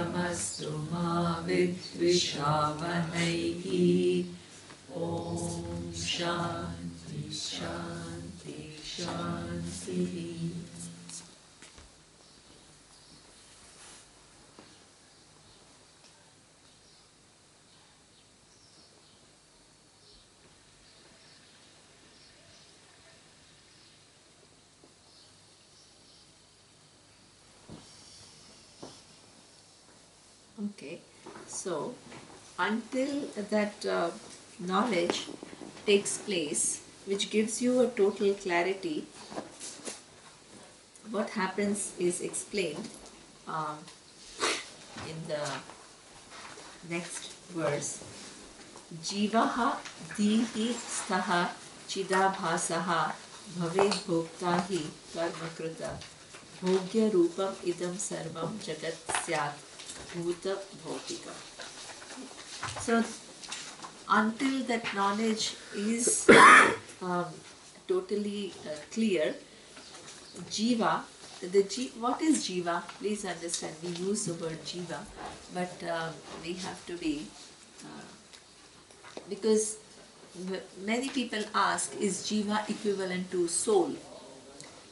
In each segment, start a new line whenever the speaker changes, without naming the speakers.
Namastu ma vidvishavanaihi. Om Shanti Shanti Shanti. Okay, so until that knowledge takes place, which gives you a total clarity, what happens is explained in the next verse. Jivaha dihi staha chidabhasaha bhaved bhokta hi karmakruta bhogya rupam idam sarvam jagat syat bhuta bhautika. So until that knowledge is totally clear, Jiva, what is Jiva? Please understand, we use the word Jiva, but we have to be, because many people ask, is Jiva equivalent to soul?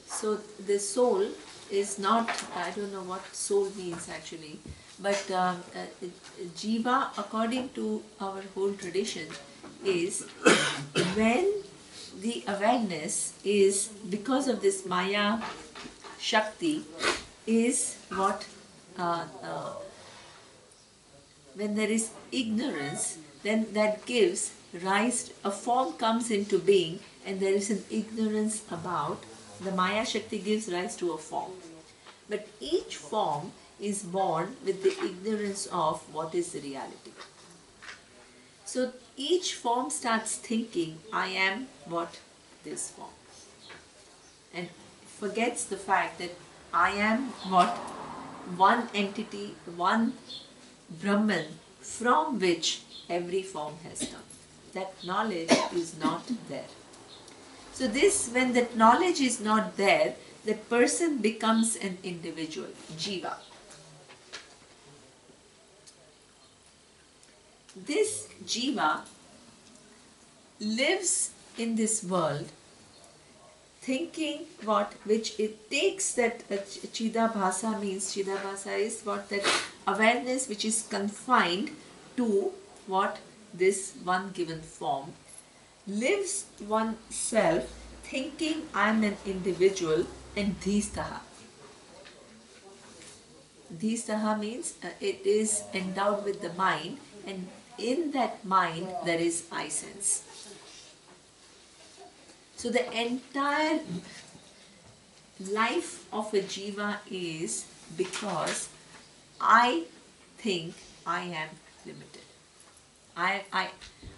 So the soul is not, I don't know what soul means actually, but Jiva, according to our whole tradition, is when the awareness is, because of this Maya Shakti, is what, when there is ignorance, then that gives rise, a form comes into being, and there is an ignorance about, the Maya Shakti gives rise to a form. But each form is born with the ignorance of what is the reality. So each form starts thinking, I am what? This form. And forgets the fact that I am what? One entity, one Brahman, from which every form has come. That knowledge is not there. So this, when that knowledge is not there, the person becomes an individual, Jiva. This Jiva lives in this world thinking what, which it takes that Chidabhasa means, Chidabhasa is what, that awareness which is confined to what, this one given form, lives oneself thinking I am an individual, and Dhistaha. Dhistaha means it is endowed with the mind, and in that mind there is I sense. So the entire life of a Jiva is because I think I am limited.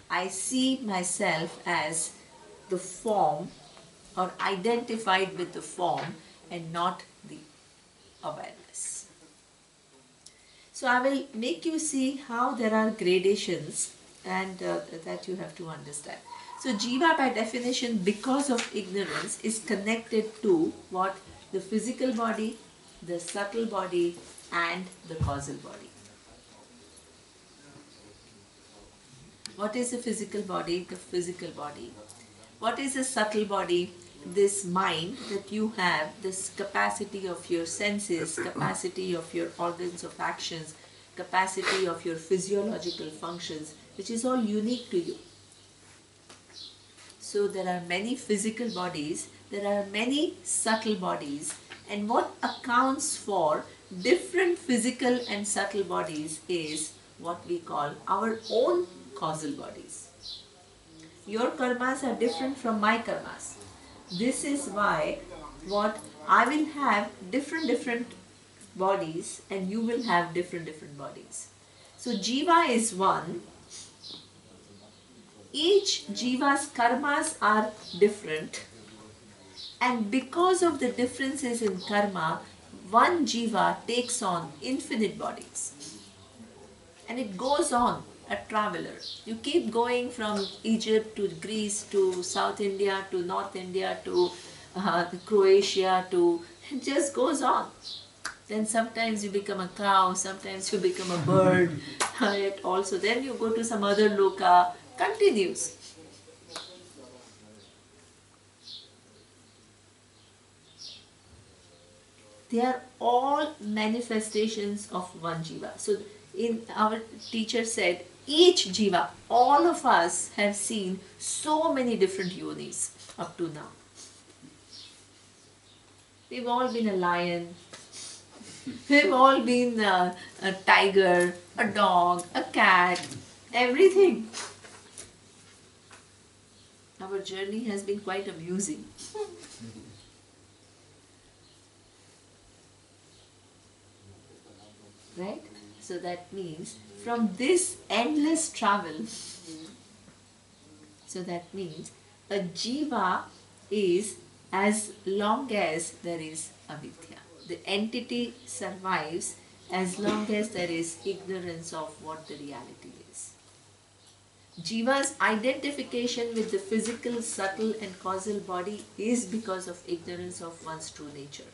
I see myself as the form, or identified with the form, and not the awareness. So I will make you see how there are gradations, and that you have to understand. So Jiva by definition, because of ignorance, is connected to what? The physical body, the subtle body, and the causal body. What is the physical body? The physical body. What is the subtle body? This mind that you have, this capacity of your senses, capacity of your organs of actions, capacity of your physiological functions, which is all unique to you. So there are many physical bodies, there are many subtle bodies, and what accounts for different physical and subtle bodies is what we call our own causal bodies. Your karmas are different from my karmas. This is why what I will have different bodies, and you will have different bodies. So Jiva is one. Each Jiva's karmas are different, and because of the differences in karma, one Jiva takes on infinite bodies. And it goes on, a traveler. You keep going from Egypt to Greece to South India to North India to Croatia to, it just goes on. Then sometimes you become a cow, sometimes you become a bird. Yet also then you go to some other loka, continues. They are all manifestations of one jiva. So in our teacher said, each jiva, all of us have seen so many different yonis up to now. We've all been a lion, we've all been a tiger, a dog, a cat, everything. Our journey has been quite amusing. Right? So that means from this endless travel, so that means a jiva is as long as there is avidya. The entity survives as long as there is ignorance of what the reality is. Jiva's identification with the physical, subtle and causal body is because of ignorance of one's true nature.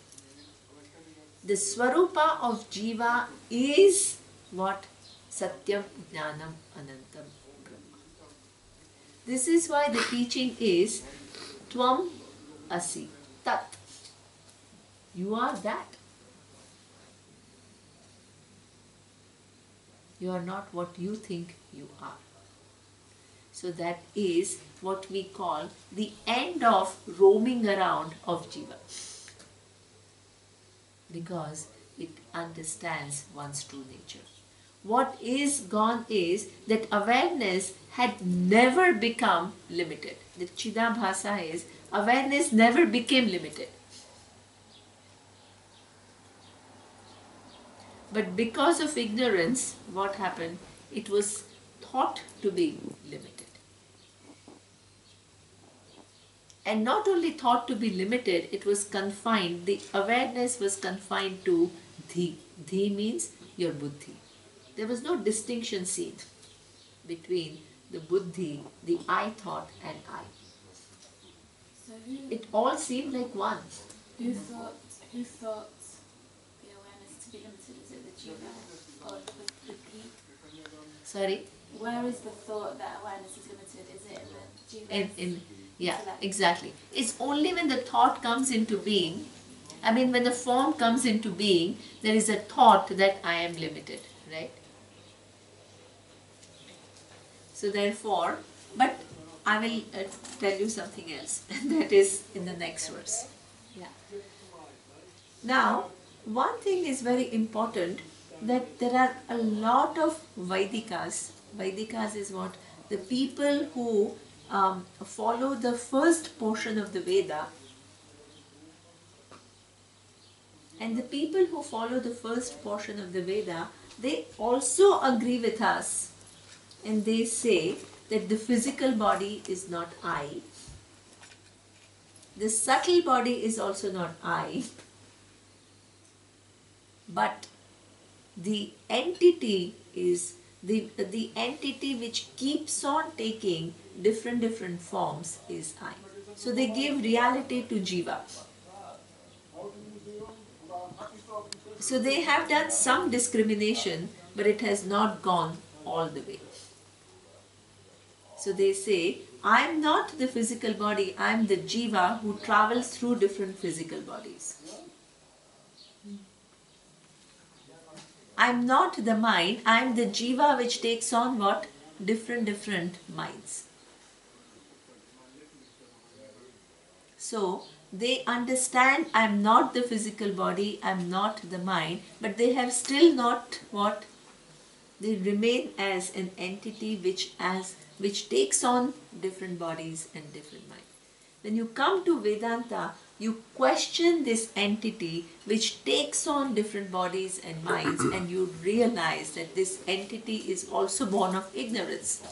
The Swarupa of Jiva is what? Satyam Jnanam Anantam Brahma. This is why the teaching is Tvam Asi Tat. You are that. You are not what you think you are. So that is what we call the end of roaming around of Jiva. Because it understands one's true nature. What is gone is that awareness had never become limited. The Chidabhasa is awareness never became limited. But because of ignorance, what happened? It was thought to be limited. And not only thought to be limited, it was confined, the awareness was confined to dhi. Dhi means your buddhi. There was no distinction seen between the buddhi, the I thought and I.
So
it all seemed like one.
Who thought the awareness to be limited? Is it the jiva or the dhi?
Sorry?
Where is the thought that awareness is limited? Is it in the jiva?
Yeah, exactly. It's only when the thought comes into being, when the form comes into being, there is a thought that I am limited, right? So therefore, but I will tell you something else, and that is in the next verse. Yeah. Now, one thing is very important, that there are a lot of Vaidikas. Vaidikas is what? The people who follow the first portion of the Veda. And the people who follow the first portion of the Veda, they also agree with us. And they say that the physical body is not I. The subtle body is also not I. But the entity is the entity which keeps on taking different forms is I. So they give reality to Jiva. So they have done some discrimination, but it has not gone all the way. So they say, I am not the physical body, I am the Jiva who travels through different physical bodies. I am not the mind, I am the Jiva which takes on what? Different minds. So, they understand I am not the physical body, I am not the mind, but they have still not what? They remain as an entity which takes on different bodies and different minds. When you come to Vedanta, you question this entity which takes on different bodies and minds, and you realize that this entity is also born of ignorance.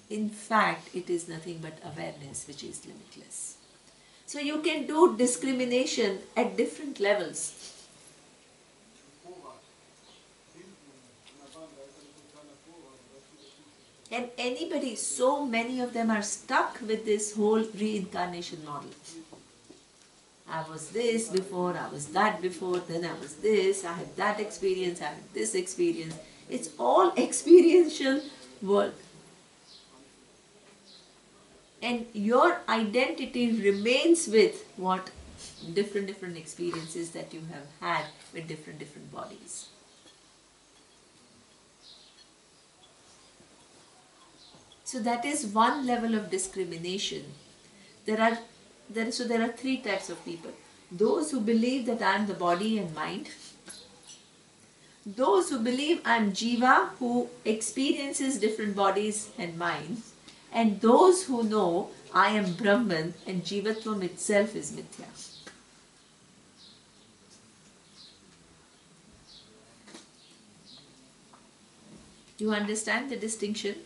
In fact, it is nothing but awareness which is limitless. So you can do discrimination at different levels. And anybody, so many of them are stuck with this whole reincarnation model. I was this before, I was that before, then I was this, I had that experience, I had this experience. It's all experiential world. And your identity remains with what? Different experiences that you have had with different bodies. So that is one level of discrimination. There are three types of people. Those who believe that I am the body and mind. Those who believe I am Jiva, who experiences different bodies and minds. And those who know I am Brahman and Jivatvam itself is Mithya. Do you understand the distinction?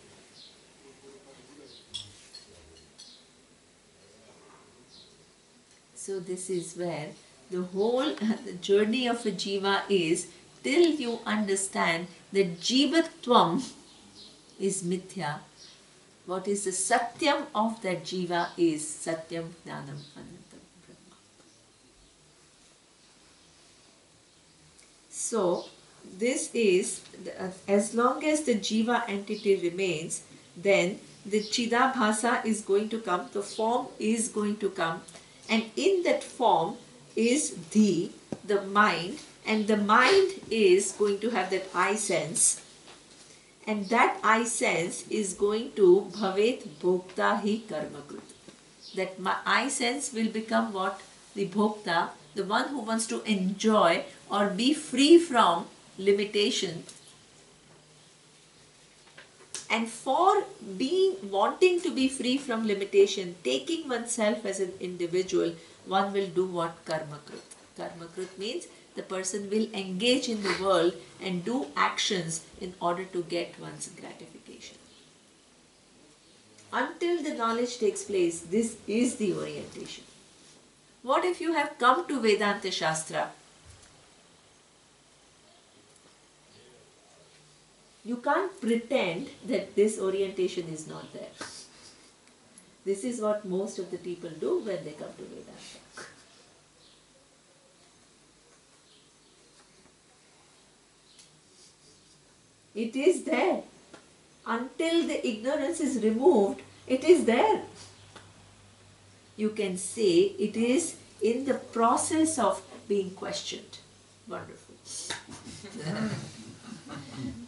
So this is where the whole the journey of a jiva is, till you understand that jivatvam is mithya. What is the satyam of that jiva is satyam jnanam anantam brahma. So this is, as long as the jiva entity remains, then the chidabhasa is going to come, the form is going to come, and in that form is the mind, and the mind is going to have that I sense, and that I sense is going to bhavet bhokta hi karmakrit. That my I sense will become what? The bhokta, the one who wants to enjoy or be free from limitation. And for wanting to be free from limitation, taking oneself as an individual, one will do what? Karmakrit. Karmakrit means the person will engage in the world and do actions in order to get one's gratification. Until the knowledge takes place, this is the orientation. What if you have come to Vedanta Shastra? You can't pretend that this orientation is not there. This is what most of the people do when they come to Vedanta. It is there. Until the ignorance is removed, it is there. You can say it is in the process of being questioned. Wonderful.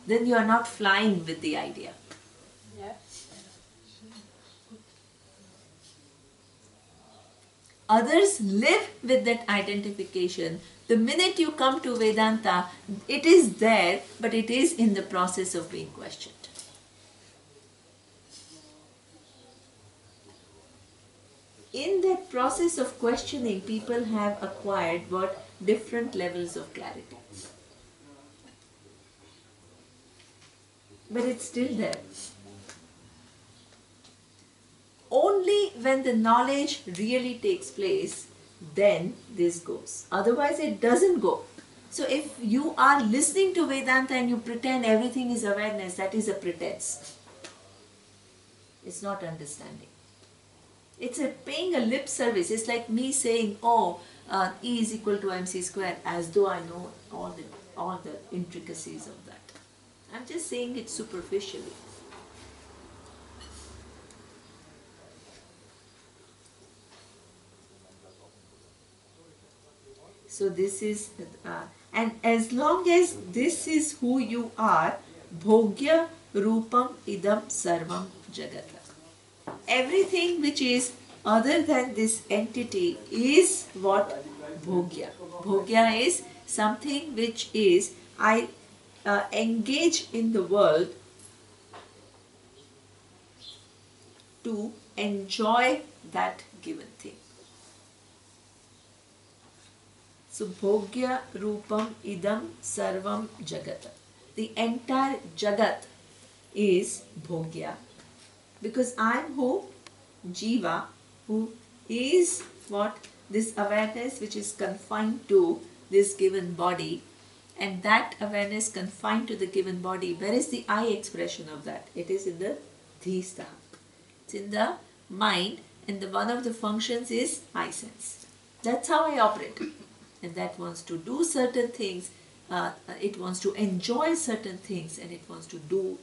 Then you are not flying with the idea.
Yeah.
Others live with that identification. The minute you come to Vedanta, it is there, but it is in the process of being questioned. In that process of questioning, people have acquired what? Different levels of clarity. But it's still there. Only when the knowledge really takes place, then this goes. Otherwise it doesn't go. So if you are listening to Vedanta and you pretend everything is awareness, that is a pretense. It's not understanding. It's paying a lip service. It's like me saying, E is equal to mc square, as though I know all the intricacies of that. I'm just saying it superficially. So this is, and as long as this is who you are, bhogya rupam idam sarvam jagata. Everything which is other than this entity is what? Bhogya. Bhogya is something which is, I engage in the world to enjoy that given thing. So bhogya rupam idam sarvam jagata. The entire jagat is bhogya. Because I am who? Jiva, who is what? This awareness which is confined to this given body. And that awareness confined to the given body, where is the I expression of that? It is in the dhistha. It's in the mind, and one of the functions is I sense. That's how I operate. And that wants to do certain things, it wants to enjoy certain things, and it wants to do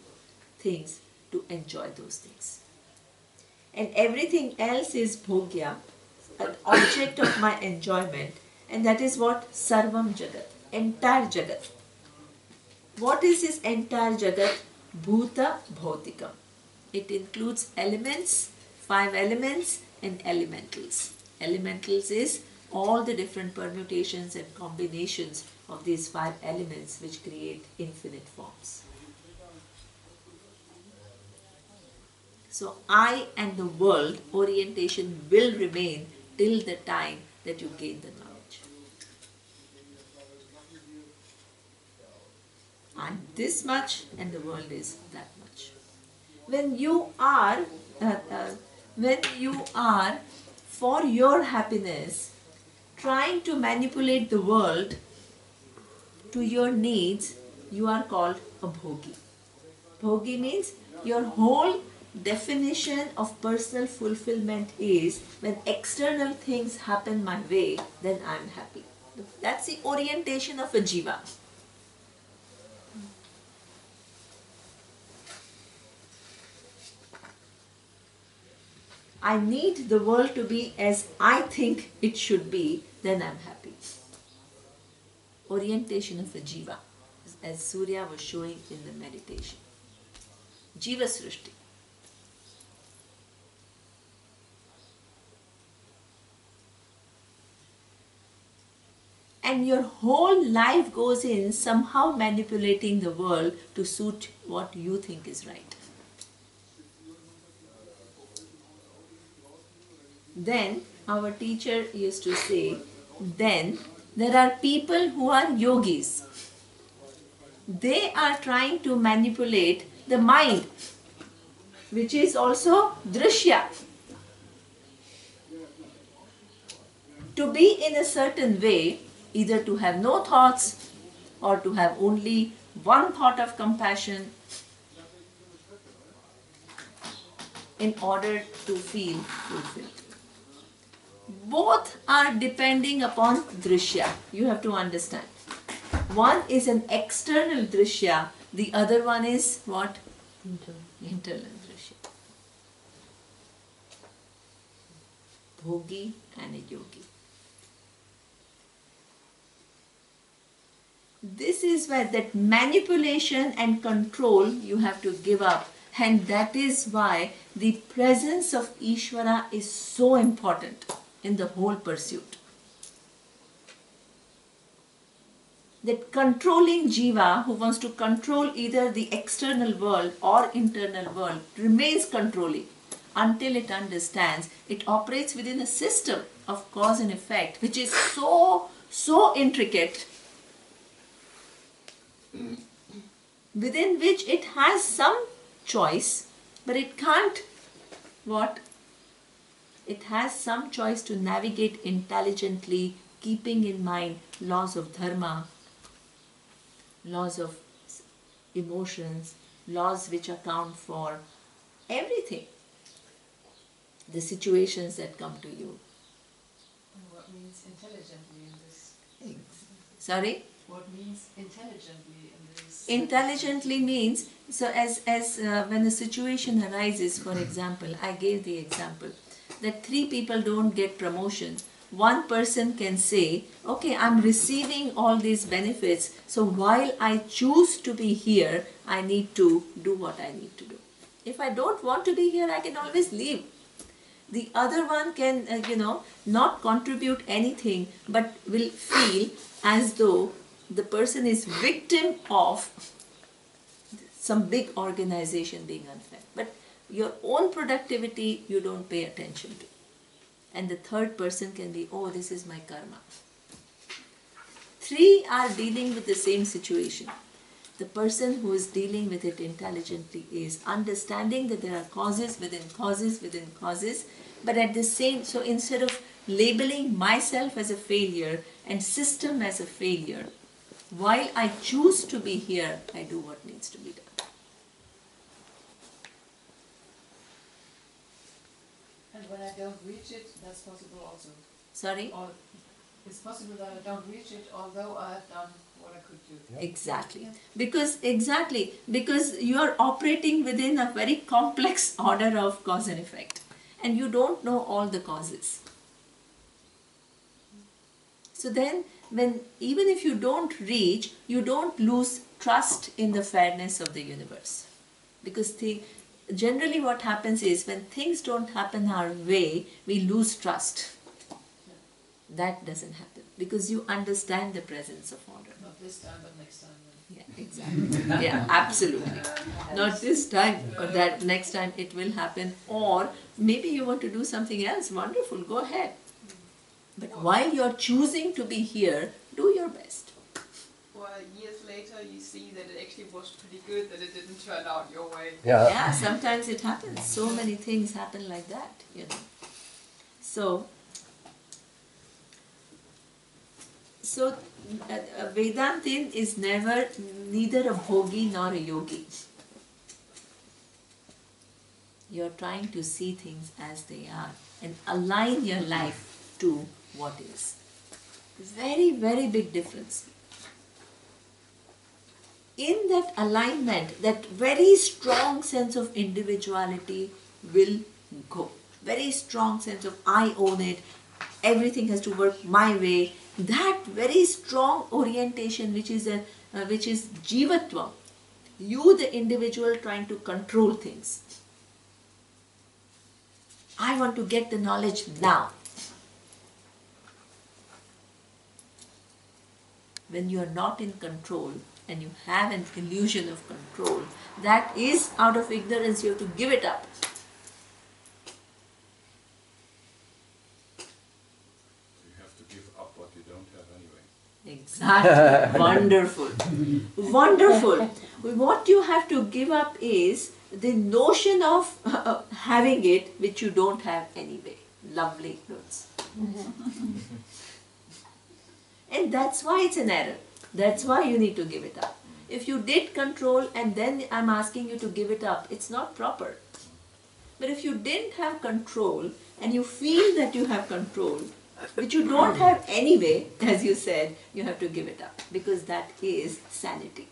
things to enjoy those things. And everything else is bhogya, an object of my enjoyment, and that is what sarvam jagat, entire jagat. What is this entire jagat? Bhuta bhautikam. It includes elements, 5 elements, and elementals. Elementals is all the different permutations and combinations of these 5 elements which create infinite forms. So I and the world orientation will remain till the time that you gain the knowledge. I'm this much and the world is that much. When you are, for your happiness trying to manipulate the world to your needs, you are called a bhogi. Bhogi means your whole definition of personal fulfillment is when external things happen my way, then I'm happy. That's the orientation of a jiva. I need the world to be as I think it should be, then I'm happy. Orientation of a jiva, as Surya was showing in the meditation. Jiva Srishti. And your whole life goes in somehow manipulating the world to suit what you think is right. Then our teacher used to say, then there are people who are yogis. They are trying to manipulate the mind, which is also drishya, to be in a certain way, either to have no thoughts or to have only one thought of compassion in order to feel fulfilled. Both are depending upon drishya. You have to understand. One is an external drishya, the other one is what? Internal drishya. Bhogi and a yogi. This is where that manipulation and control you have to give up, and that is why the presence of Ishvara is so important in the whole pursuit. That controlling jiva, who wants to control either the external world or internal world, remains controlling until it understands it operates within a system of cause and effect which is so intricate, within which it has some choice, but it can't what? It has some choice to navigate intelligently, keeping in mind laws of dharma, laws of emotions, laws which account for everything, the situations that come to you.
And what means intelligently in this?
Sorry?
What means intelligently in this?
Intelligently means, so as when a situation arises, for example, I gave the example that 3 people don't get promotion. One person can say, okay, I'm receiving all these benefits, so while I choose to be here, I need to do what I need to do. If I don't want to be here, I can always leave. The other one can, not contribute anything, but will feel as though the person is victim of some big organization being unfair. But your own productivity, you don't pay attention to. And the third person can be, oh, this is my karma. 3 are dealing with the same situation. The person who is dealing with it intelligently is understanding that there are causes within causes within causes, but at the same, so instead of labeling myself as a failure and system as a failure, while I choose to be here, I do what needs to be done.
And when I don't reach it, that's possible also.
Sorry?
Or it's possible that I don't reach it, although I have done what I could do.
Exactly. Because you are operating within a very complex order of cause and effect. And you don't know all the causes. So then, even if you don't reach, you don't lose trust in the fairness of the universe. Because generally what happens is, when things don't happen our way, we lose trust. That doesn't happen because you understand the presence of order.
Not this time, but next time. Then.
Yeah, exactly. Yeah, absolutely. Not this time, but that next time it will happen. Or maybe you want to do something else. Wonderful, go ahead. But while you're choosing to be here, do your best.
Well, years later you see that it actually was pretty good, that it didn't turn out your way.
Yeah, sometimes it happens. So many things happen like that, you know. So Vedantin is neither a bhogi nor a yogi. You're trying to see things as they are and align your life to what is. Very, very big difference. In that alignment, that very strong sense of individuality will go. Very strong sense of I own it, everything has to work my way. That very strong orientation, which is jivatvam, you the individual trying to control things. I want to get the knowledge now. When you are not in control and you have an illusion of control, that is out of ignorance, you have to give it up. Exactly. Wonderful. Wonderful. What you have to give up is the notion of having it which you don't have anyway. Lovely ignorance. And that's why it's an error. That's why you need to give it up. If you did control and then I'm asking you to give it up, it's not proper. But if you didn't have control and you feel that you have control, which you don't have anyway, as you said, you have to give it up because that is sanity.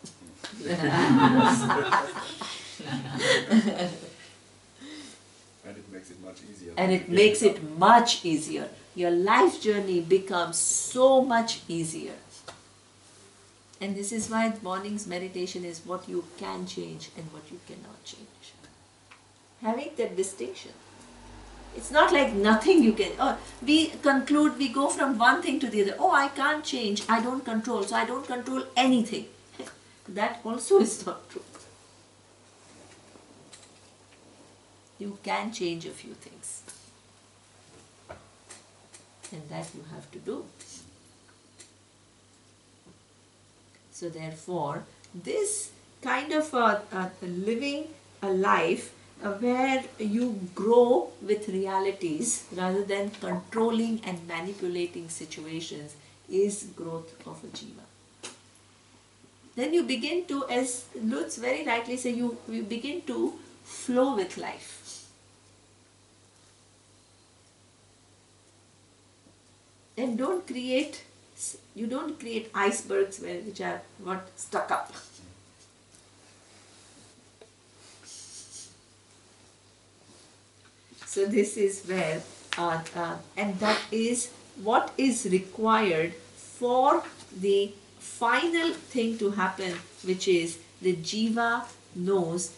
And it makes it much easier.
And it makes it much easier. Your life journey becomes so much easier. And this is why morning's meditation is what you can change and what you cannot change. Having that distinction. It's not like nothing you can, we go from one thing to the other. Oh, I can't change, I don't control, so I don't control anything. That also is not true. You can change a few things. And that you have to do. So therefore, this kind of living a life where you grow with realities rather than controlling and manipulating situations is growth of a jiva. Then you begin to, as Lutz very rightly said, you begin to flow with life. And you don't create icebergs which are stuck up. So this is where, and that is what is required for the final thing to happen, which is the jiva knows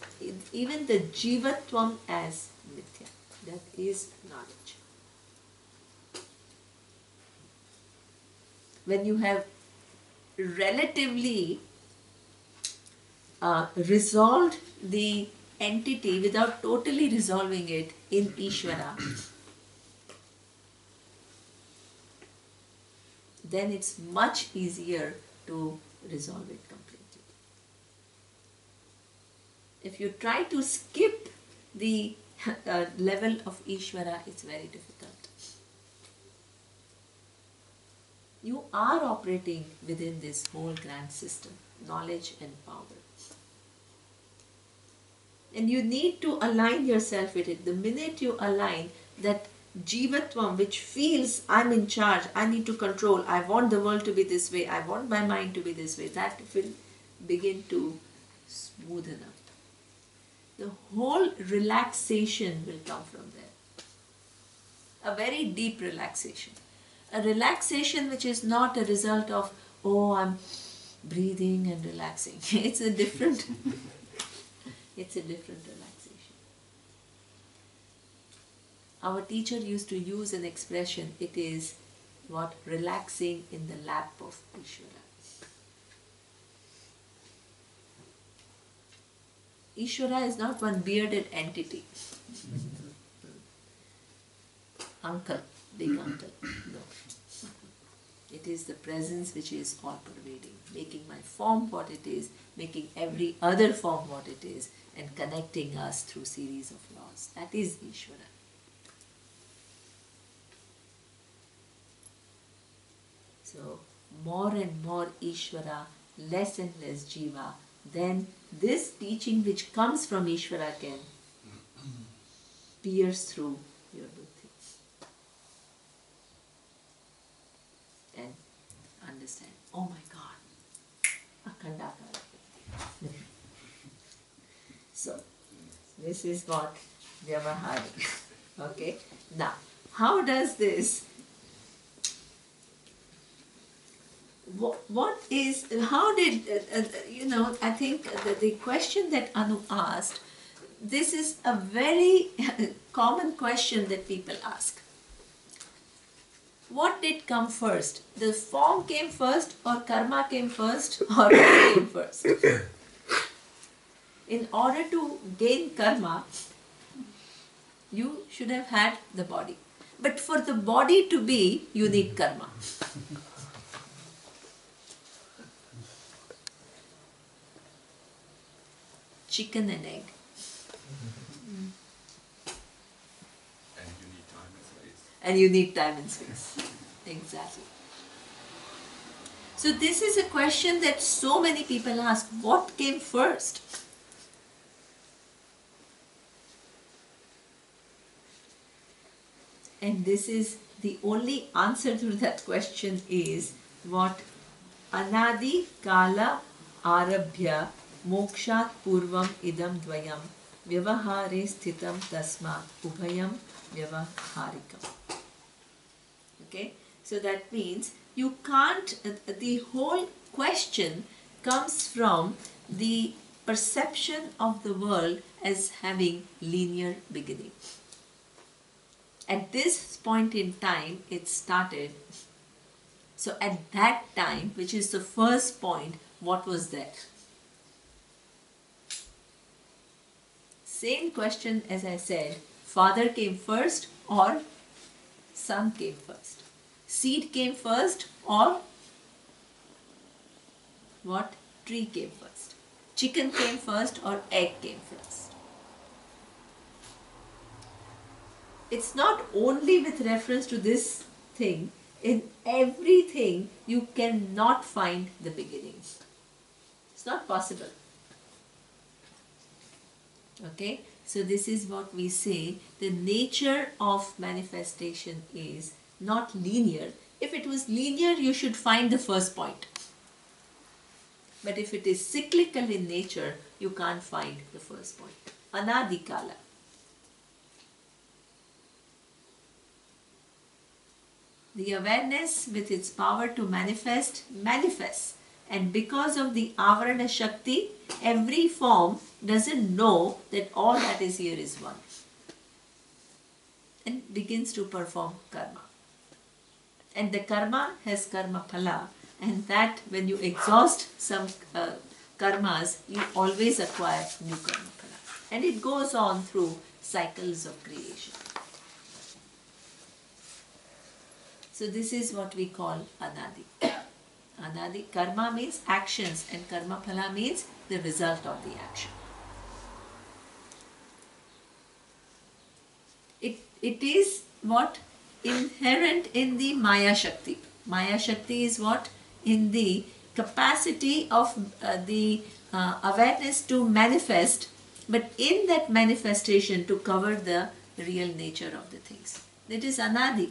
even the jivatvam as mithya. That is knowledge. When you have relatively resolved the entity without totally resolving it in Ishvara, then it's much easier to resolve it completely. If you try to skip the level of Ishvara, it's very difficult. You are operating within this whole grand system, knowledge and power. And you need to align yourself with it. The minute you align, that Jivatvam, which feels I'm in charge, I need to control, I want the world to be this way, I want my mind to be this way, that will begin to smoothen up. The whole relaxation will come from there. A very deep relaxation. A relaxation which is not a result of, oh, I'm breathing and relaxing. It's a different relaxation. Our teacher used to use an expression, it is what? Relaxing in the lap of Ishvara. Ishvara is not one bearded entity. Uncle, big uncle. No. It is the presence which is all pervading, making my form what it is, making every other form what it is, and connecting us through series of laws. That is Ishvara. So, more and more Ishvara, less and less Jiva, then this teaching which comes from Ishvara can pierce through your buddhi and understand, oh my God, Akhandakara. So, this is what Vyavahari. Okay, now, how does this what is, how did, I think the question that Anu asked, this is a very common question that people ask. What did come first? The form came first, or karma came first, or what came first? In order to gain karma, you should have had the body. But for the body to be, you need karma. Chicken and egg. And you need time and space. Exactly. So this is a question that so many people ask, what came first? And this is the only answer to that question is what? Anadi kala arabhya mokshat purvam idam dvayam vyavahare sthitam tasma ubhayam vyavaharikam. Okay, so that means you can't, the whole question comes from the perception of the world as having linear beginning. At this point in time, it started. So at that time, which is the first point, what was there? Same question as I said, father came first or son came first? Seed came first or what? Tree came first? Chicken came first or egg came first? It's not only with reference to this thing, in everything you cannot find the beginnings. It's not possible. Okay, so this is what we say, the nature of manifestation is not linear. If it was linear, you should find the first point. But if it is cyclical in nature, you can't find the first point. Anadikala. The awareness with its power to manifest, manifests. And because of the Avarana Shakti, every form doesn't know that all that is here is one. And begins to perform karma. And the karma has karma phala. And that when you exhaust some karmas, you always acquire new karma phala. And it goes on through cycles of creation. So this is what we call Anadi. Anadi, karma means actions and karma phala means the result of the action. It is what? Inherent in the Maya Shakti. Maya Shakti is what? In the capacity of the awareness to manifest, but in that manifestation to cover the real nature of the things. It is anadi,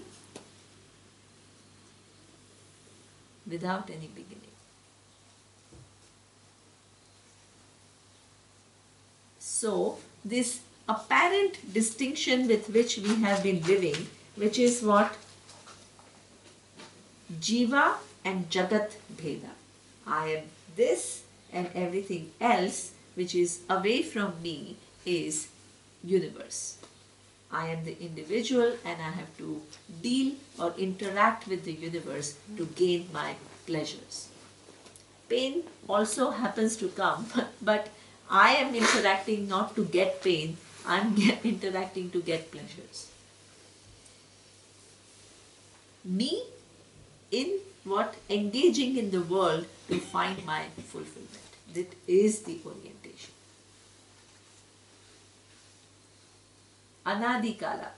without any beginning. So, this apparent distinction with which we have been living, which is what? Jiva and Jagat Bheda. I am this and everything else which is away from me is universe. I am the individual and I have to deal or interact with the universe to gain my pleasures. Pain also happens to come, but I am interacting not to get pain, I am interacting to get pleasures. Me in what? Engaging in the world to find my fulfillment. That is the orientation. Anadi Kala.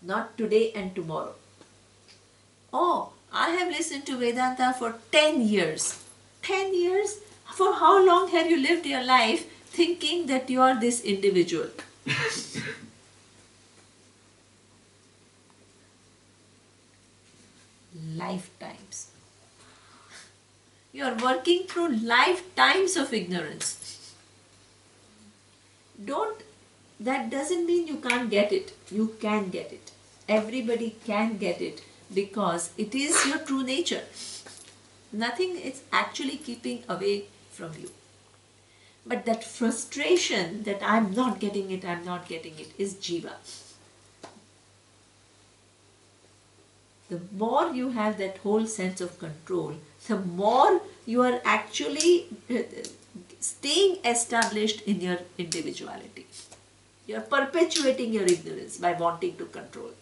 Not today and tomorrow. Oh, I have listened to Vedanta for 10 years. 10 years? For how long have you lived your life thinking that you are this individual? Lifetimes. You are working through lifetimes of ignorance. That doesn't mean you can't get it. You can get it. Everybody can get it because it is your true nature. Nothing is actually keeping away from you. But that frustration that I'm not getting it is jiva. The more you have that whole sense of control, the more you are actually staying established in your individuality. You are perpetuating your ignorance by wanting to control.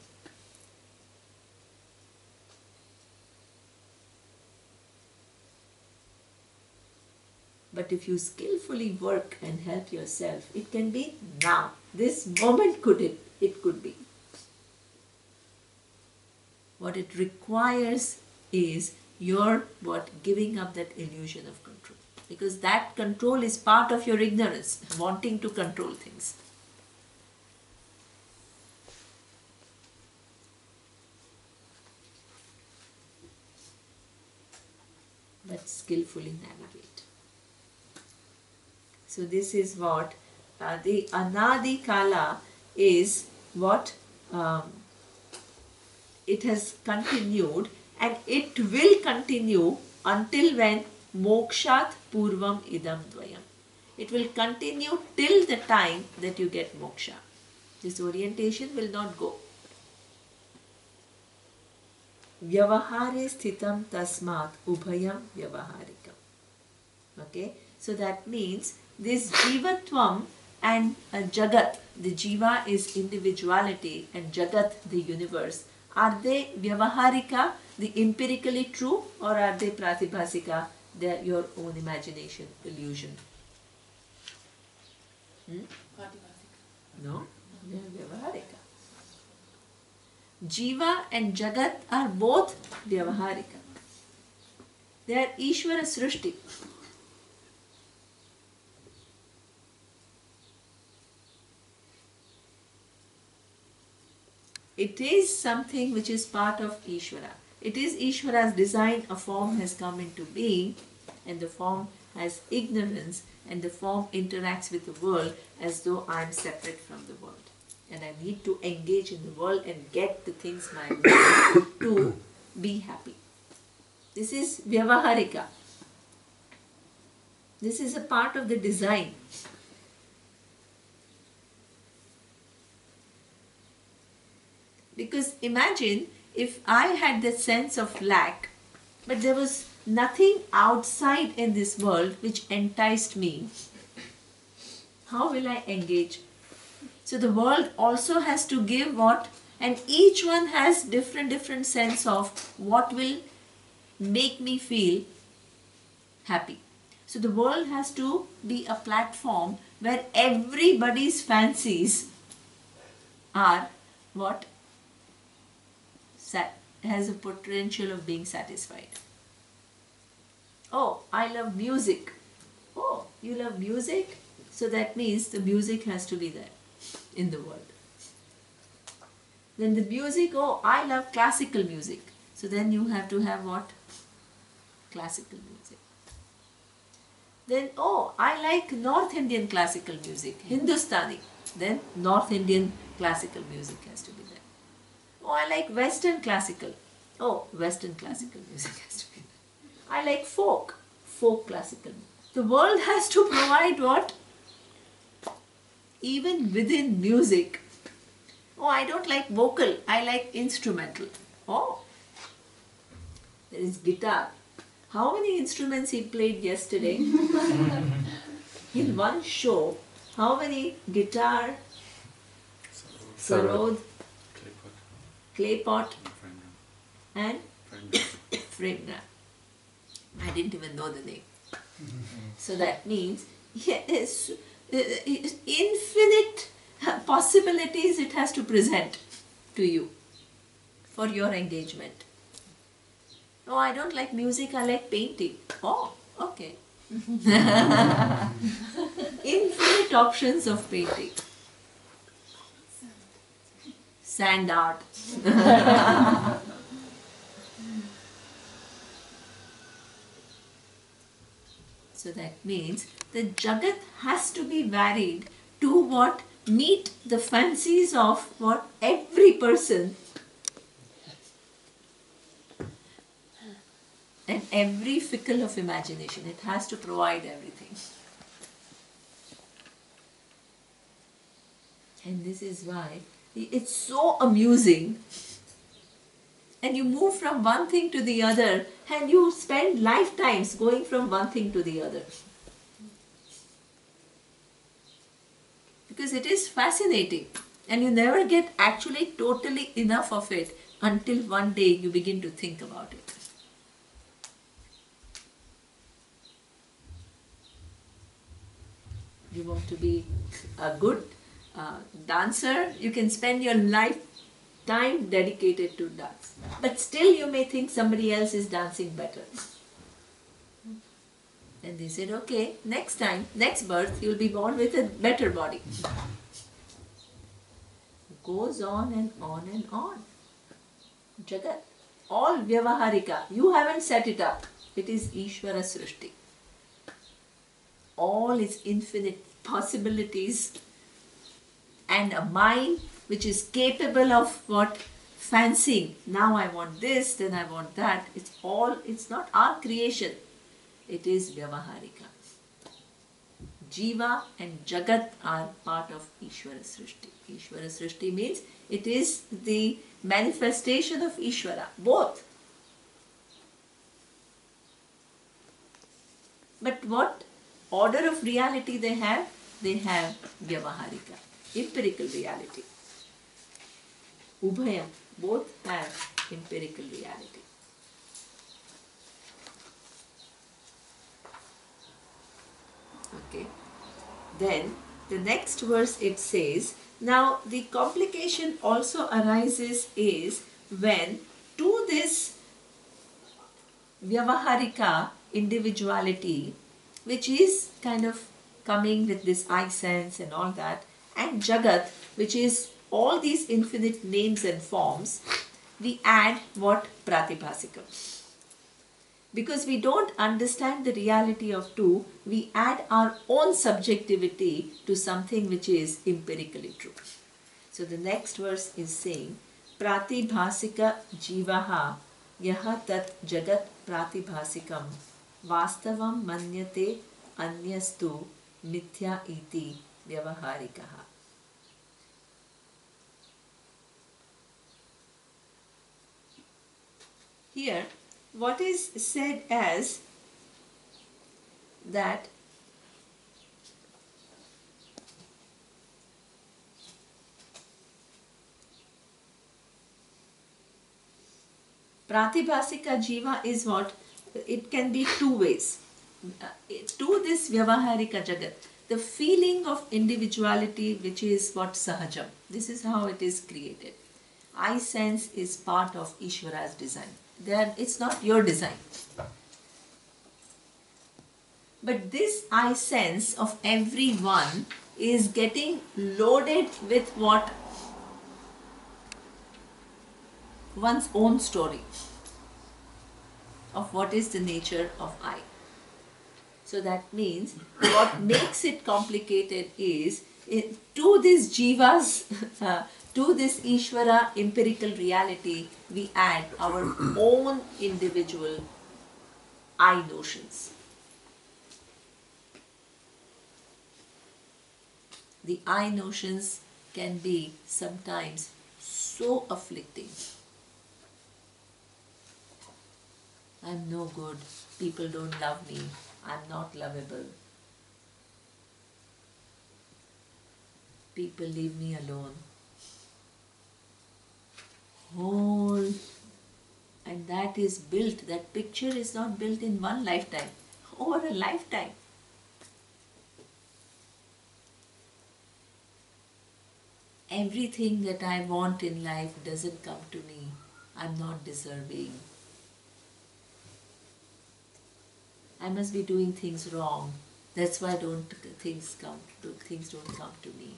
But if you skillfully work and help yourself, it can be now. This moment it could be. What it requires is your giving up that illusion of control. Because that control is part of your ignorance, wanting to control things. But skillfully navigate. So this is what the Anadi Kala is what it has continued and it will continue until when mokshat purvam idam dvayam. It will continue till the time that you get moksha. This orientation will not go. Vyavahare sthitam tasmat ubhayam vyavaharikam. Okay, so that means this jivatvam and jagat, the jiva is individuality and jagat the universe. Are they vyavaharika, the empirically true, or are they pratibhasika, they are your own imagination, illusion? No, they are vyavaharika. Jiva and jagat are both vyavaharika. They are Ishvara Srishti. It is something which is part of Ishvara. It is Ishvara's design. A form has come into being and the form has ignorance and the form interacts with the world as though I am separate from the world. And I need to engage in the world and get the things my way to be happy. This is Vyavaharika. This is a part of the design. Because imagine if I had that sense of lack, but there was nothing outside in this world which enticed me. How will I engage? So the world also has to give what? And each one has different sense of what will make me feel happy. So the world has to be a platform where everybody's fancies are what? Has a potential of being satisfied. Oh, I love music. Oh, you love music? So that means the music has to be there in the world. Then the music, oh, I love classical music. So then you have to have what? Classical music. Then, oh, I like North Indian classical music, Hindustani. Then North Indian classical music has to be there. Oh, I like Western classical. Oh, Western classical music has to be there. I like folk classical. The world has to provide what? Even within music. Oh, I don't like vocal, I like instrumental. Oh, there is guitar. How many instruments he played yesterday? In one show, how many guitar, sarod, clay pot, and frame drum. I didn't even know the name. So that means, yes, infinite possibilities it has to present to you for your engagement. Oh, I don't like music, I like painting. Oh, okay. Infinite options of painting. Sand art. So that means the Jagat has to be varied to what? Meet the fancies of what? Every person and every fickle of imagination. It has to provide everything. And this is why it's so amusing. And you move from one thing to the other and you spend lifetimes going from one thing to the other. Because it is fascinating and you never get actually totally enough of it until one day you begin to think about it. You want to be a good dancer, you can spend your lifetime dedicated to dance. But still you may think somebody else is dancing better. And they said, okay, next time, next birth, you'll be born with a better body. Goes on and on and on. Jagat, all Vyavaharika, you haven't set it up. It is Ishvara Srishti. All its infinite possibilities and a mind which is capable of what? Fancying. Now I want this, then I want that. It's not our creation. It is Vyavaharika. Jiva and Jagat are part of Ishvara Srishti. Ishvara Srishti means it is the manifestation of Ishvara, both. But what order of reality they have? They have Vyavaharika, empirical reality. Ubhayam, both have empirical reality. Okay. Then the next verse it says, now the complication also arises is when to this Vyavaharika individuality, which is kind of coming with this I sense and all that, and Jagat, which is all these infinite names and forms, we add what? Pratibhasika. Because we don't understand the reality of two, we add our own subjectivity to something which is empirically true. So the next verse is saying, Pratibhasika jivaha yaha tat jagat pratibhasikam vastavam manyate anyastu mithya iti vyavaharikaha. Here, what is said as that Pratibhasika Jiva is what? It can be two ways. To this Vyavaharika Jagat, the feeling of individuality which is what? Sahajam. This is how it is created. I sense is part of Ishvara's design. It's not your design. But this I sense of everyone is getting loaded with what? one's own story of what is the nature of I. So that means what makes it complicated is to this jivas, to this Ishvara empirical reality, we add our own individual I notions. The I notions can be sometimes so afflicting. I'm no good, people don't love me, I'm not lovable. People leave me alone. Whole, and that is built, that picture is not built in one lifetime, over a lifetime. Everything that I want in life doesn't come to me. I'm not deserving. I must be doing things wrong. That's why things don't come to me.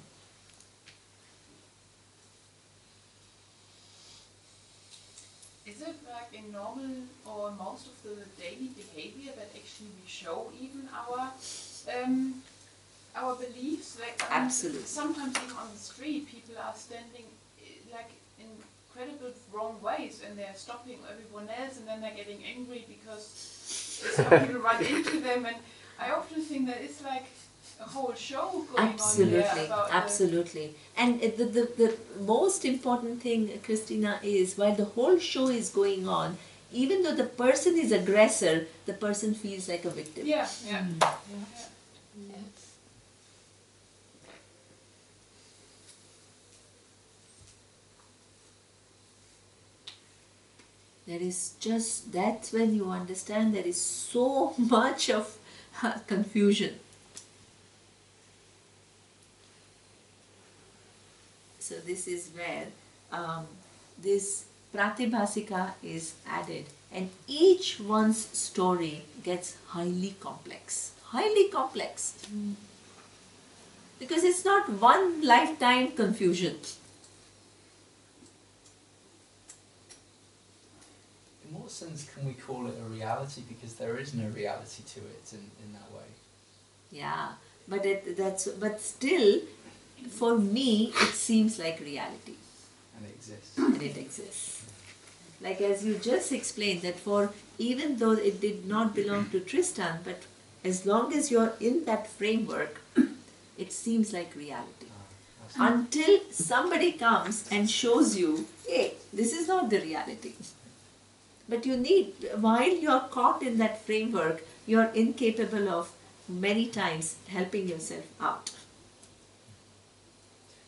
Is it like in normal or most of the daily behavior that actually we show even our beliefs? Like
Absolutely.
Sometimes even on the street, people are standing like in incredible wrong ways, and they're stopping everyone else, and then they're getting angry because some people run into them. And I often think that it's like a whole show going
Absolutely,
on here about
absolutely. And the most important thing, Christina, is while the whole show is going on, even though the person is aggressor, the person feels like a victim.
Yeah.
There is just, that's when you understand there is so much of confusion. So this is where this pratibhasika is added, and each one's story gets highly complex. Highly complex. Because it's not one lifetime confusion.
In what sense can we call it a reality? Because there is no reality to it in that way.
Yeah, but still, for me, it seems like reality.
And it exists.
And it exists. Like as you just explained, that for even though it did not belong to Tristan, but as long as you're in that framework, it seems like reality. Until somebody comes and shows you, hey, this is not the reality. But you need, while you're caught in that framework, you're incapable of many times helping yourself out.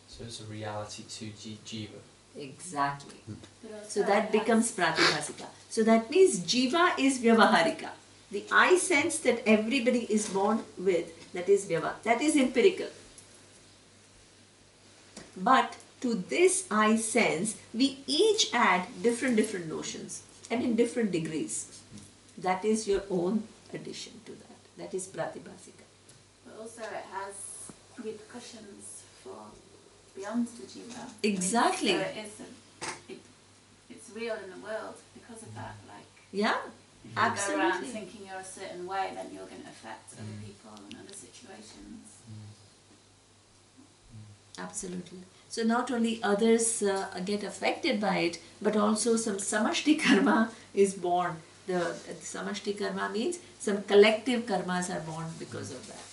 So it's a reality to Jiva.
Exactly.
But also
So that
it
becomes pratibhasika. So that means Jiva is Vyavaharika. The I sense that everybody is born with, that is Vyava. That is empirical. But to this I sense, we each add different notions and in different degrees. That is your own addition to that. That is pratibhasika.
But also it has repercussions for beyond the jiva.
Exactly.
I mean, so it's real in the world because of that. Like
Yeah,
if you go around
absolutely.
thinking you're a certain way, then you're going to affect other people and other situations.
Absolutely. So not only others get affected by it, but also some samashti karma is born. The samashti karma means some collective karmas are born because of that.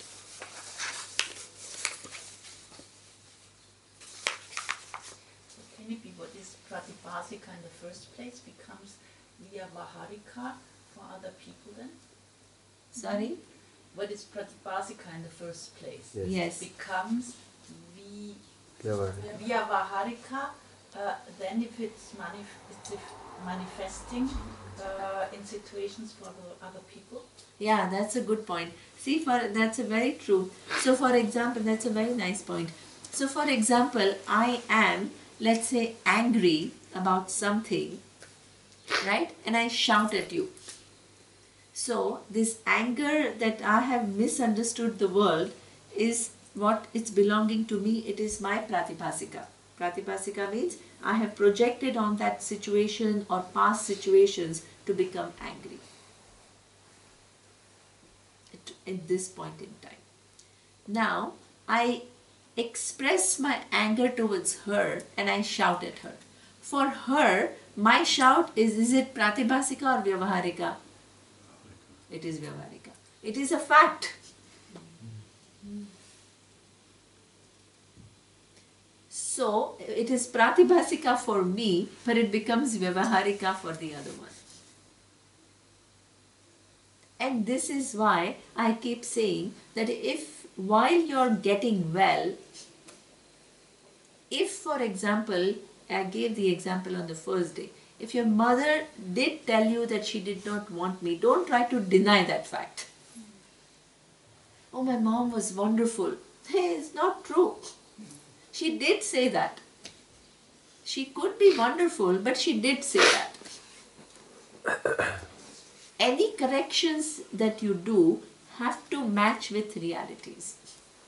Can it be what is pratibhasika in the first place becomes vyavaharika for other people then?
Sorry?
What is pratibhasika in the first place?
Yes.
Becomes vyavaharika then if it's manifesting in situations for the other people?
Yeah, that's a good point. See, that's a very true. So for example, that's a very nice point. So for example, I am, let's say, angry about something, right? And I shout at you. So this anger that I have misunderstood the world is what it's belonging to me. It is my pratibhasika. Pratibhasika means I have projected on that situation or past situations to become angry at this point in time. Now, I express my anger towards her and I shout at her. For her, my shout is it Pratibhasika or Vyavaharika? It is Vyavaharika. It is a fact. So, it is Pratibhasika for me, but it becomes Vyavaharika for the other one. And this is why I keep saying that if while you're getting well, if for example, I gave the example on the first day, if your mother did tell you that she did not want me, don't try to deny that fact. Oh, my mom was wonderful. Hey, it's not true. She did say that. She could be wonderful, but she did say that. Any corrections that you do have to match with realities.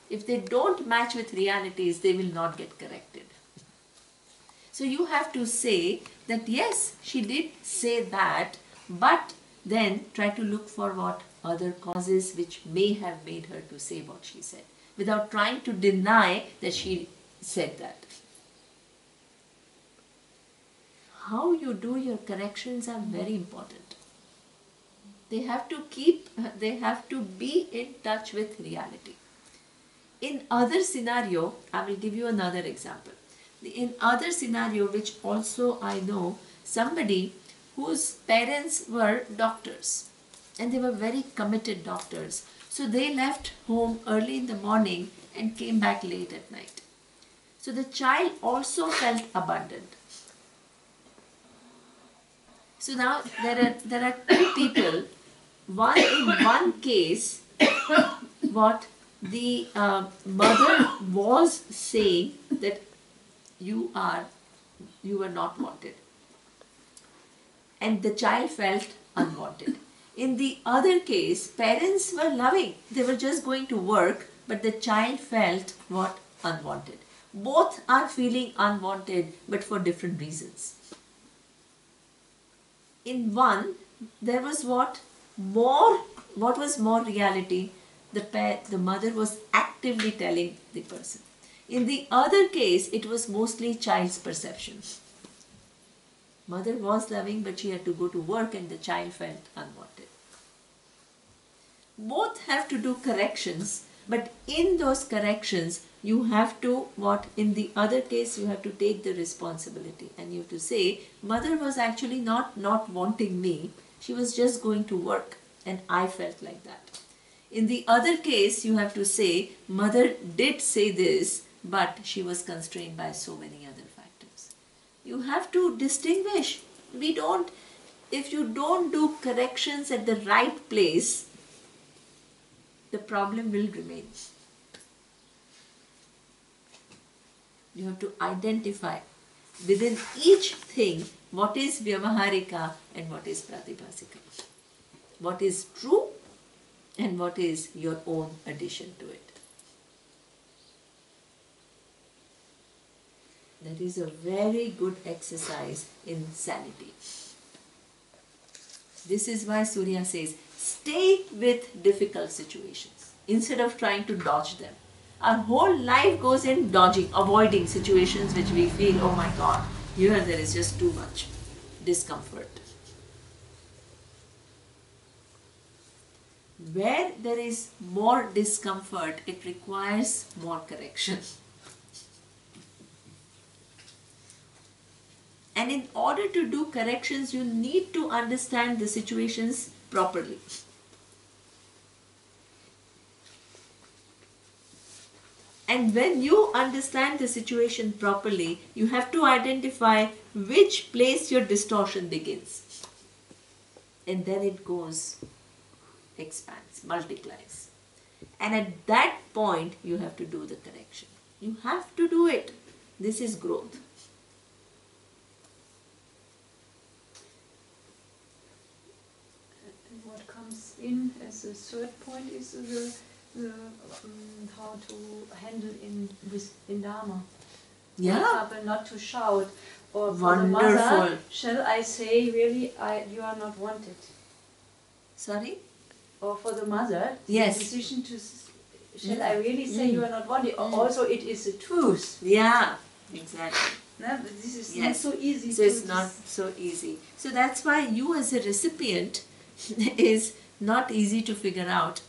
If they don't match with realities, they will not get corrected. So you have to say that yes, she did say that, but then try to look for what other causes which may have made her to say what she said, without trying to deny that she said that. How you do your corrections are very important. They have to be in touch with reality. In other scenario, I will give you another example. In other scenario, which also I know, somebody whose parents were doctors and they were very committed doctors. So they left home early in the morning and came back late at night. So the child also felt abandoned. So now there are two people. In one case, what the mother was saying that you were not wanted, and the child felt unwanted. In the other case, parents were loving; they were just going to work, but the child felt what? Unwanted. Both are feeling unwanted, but for different reasons. In one, there was what was more reality? The mother was actively telling the person. In the other case, it was mostly child's perception. Mother was loving, but she had to go to work and the child felt unwanted. Both have to do corrections, but in those corrections, you have to, in the other case, you have to take the responsibility and you have to say, mother was actually not wanting me. She was just going to work and I felt like that. In the other case, you have to say, mother did say this, but she was constrained by so many other factors. You have to distinguish. If you don't do corrections at the right place, the problem will remain. You have to identify within each thing what is Vyavaharika and what is Pratibhasika. What is true and what is your own addition to it. That is a very good exercise in sanity. This is why Surya says, stay with difficult situations instead of trying to dodge them. Our whole life goes in dodging, avoiding situations which we feel, oh my God, here there is just too much discomfort. Where there is more discomfort, it requires more correction. And in order to do corrections, you need to understand the situations properly. And when you understand the situation properly, you have to identify which place your distortion begins. And then it goes, expands, multiplies. And at that point, you have to do the correction. You have to do it. This is growth.
What comes in as a third point is the how to handle in Dharma.
Yeah.
For example, not to shout. Or for the
Wonderful.
mother, shall I say really, you are not wanted?
Sorry?
Or for the mother,
Yes.
the decision to, shall I really say you are not wanted?
Mm.
Also, it is the truth.
Yeah, exactly.
No, but this is not
Yes.
so easy
So
to
it's not so easy. So that's why you as a recipient is not easy to figure out.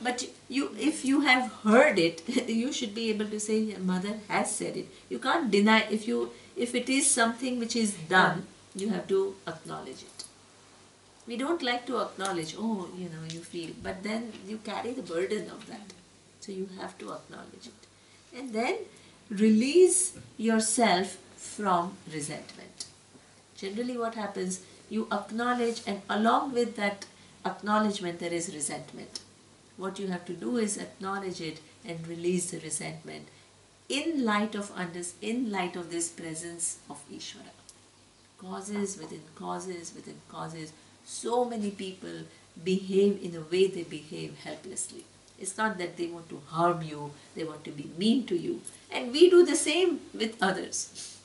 But you, if you have heard it, you should be able to say, "Your mother has said it." You can't deny. If it is something which is done, you have to acknowledge it. We don't like to acknowledge. Oh, you feel, but then you carry the burden of that. So you have to acknowledge it, and then release yourself from resentment. Generally, what happens? You acknowledge, and along with that acknowledgement, there is resentment. What you have to do is acknowledge it and release the resentment in light of this presence of Ishvara. Causes within causes within causes. So many people behave in a way they behave helplessly. It's not that they want to harm you, they want to be mean to you. And we do the same with others.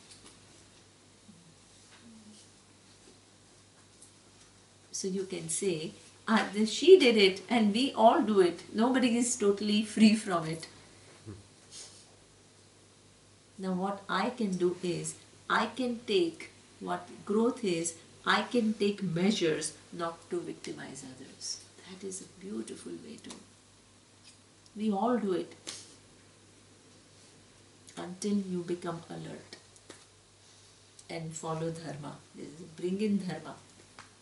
So you can say, she did it and we all do it. Nobody is totally free from it. Now what I can do is, I can take what growth is, I can take measures not to victimize others. That is a beautiful way to. We all do it until you become alert and follow dharma. Bring in dharma.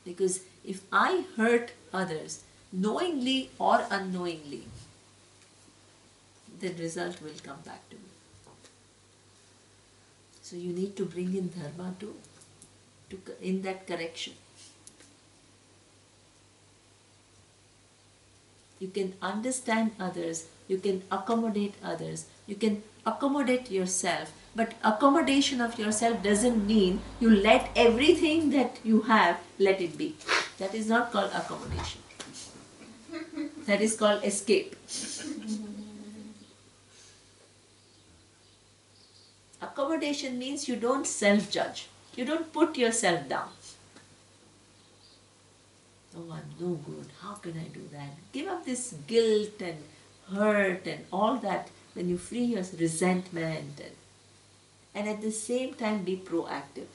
Because if I hurt others, knowingly or unknowingly, the result will come back to me. So you need to bring in dharma too, in that correction. You can understand others, you can accommodate others, you can accommodate yourself, but accommodation of yourself doesn't mean you let everything that you have, let it be. That is not called accommodation. That is called escape. Accommodation means you don't self-judge. You don't put yourself down. Oh, I'm no good. How can I do that? Give up this guilt and hurt and all that when you free your resentment. And at the same time be proactive.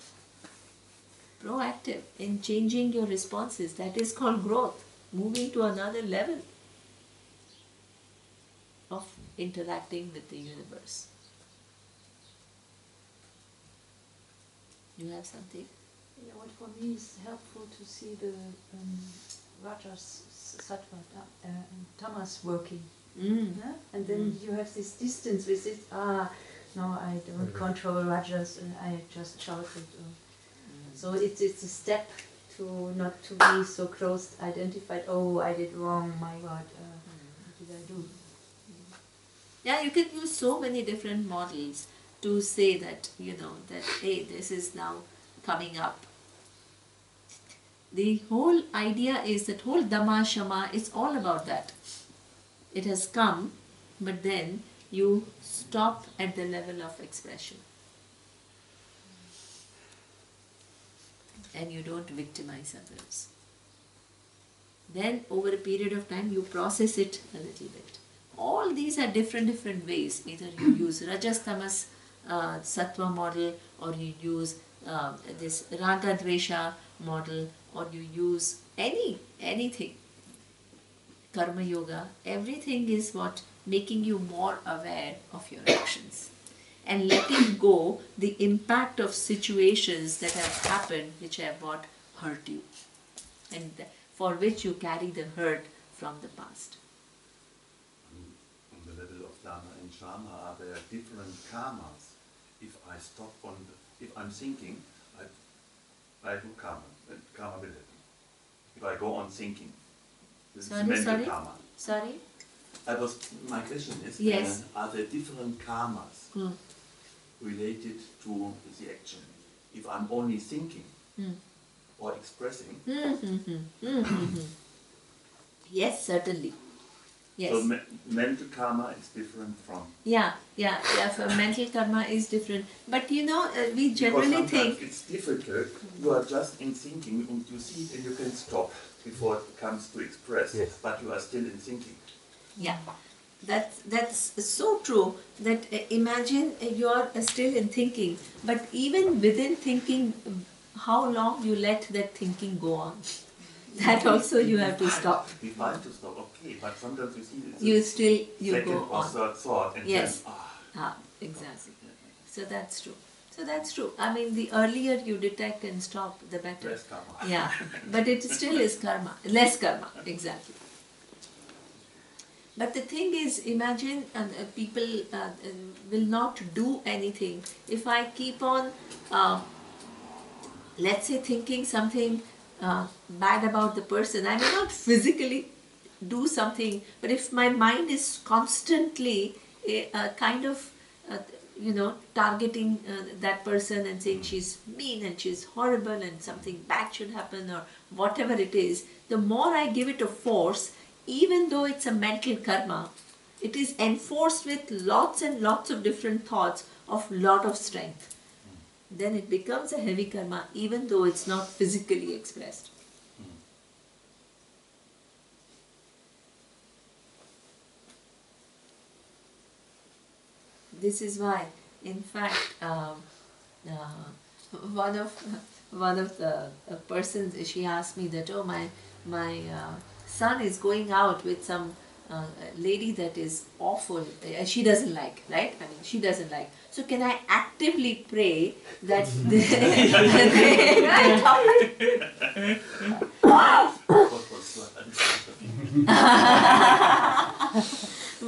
Proactive in changing your responses. That is called growth. Moving to another level of interacting with the universe. You have something?
Yeah, what for me is helpful to see the Rajas, Sattva, and Tamas working. Yeah? And then you have this distance with it. No, I don't control Rajas, and I just shout it. So it's a step to not to be so close, identified. Oh, I did wrong. My God, what did I do?
Yeah, you can use so many different models to say that, that, hey, this is now coming up. The whole idea is that whole Dhamma Shama is all about that. It has come, but then you stop at the level of expression. And you don't victimize others. Then over a period of time you process it a little bit. All these are different ways. Either you use Rajas Tamas Sattva model, or you use this Raga Dvesha model, or you use anything. Karma Yoga, everything is what making you more aware of your actions. And letting go the impact of situations that have happened which have what hurt you. And for which you carry the hurt from the past.
On the level of Dharma and Shama, there are different karmas. If I stop if I'm thinking, I do karma. Karma will happen. If I go on thinking, this is mental karma.
Sorry?
My question is,
yes.
Are there different karmas related to the action? If I'm only thinking or expressing?
Yes, certainly. Yes.
So mental karma is different from...
Yeah. For mental karma is different. But we
Because
generally
sometimes
think...
it's difficult. You are just in thinking and you see it and you can stop before it comes to express.
Yes.
But you are still in thinking.
Yeah. That's so true that imagine you're still in thinking, but even within thinking, how long you let that thinking go on. That also you have to stop.
We find to stop, okay, but sometimes you see it's
You
second
go
or
on.
third thought and
Yes.
then
Exactly. So that's true. I mean, the earlier you detect and stop, the better.
less karma.
Yeah, but it still is karma. Less karma, exactly. But the thing is, imagine people will not do anything. If I keep on, let's say, thinking something bad about the person, I may not physically do something, but if my mind is constantly kind of, targeting that person and saying she's mean and she's horrible and something bad should happen or whatever it is, the more I give it a force, even though it's a mental karma, it is enforced with lots and lots of different thoughts of lot of strength. Then it becomes a heavy karma, even though it's not physically expressed. This is why, in fact, one of the persons, she asked me that, oh, my son is going out with some lady that is awful, she doesn't like, right? I mean, she doesn't like. So can I actively pray that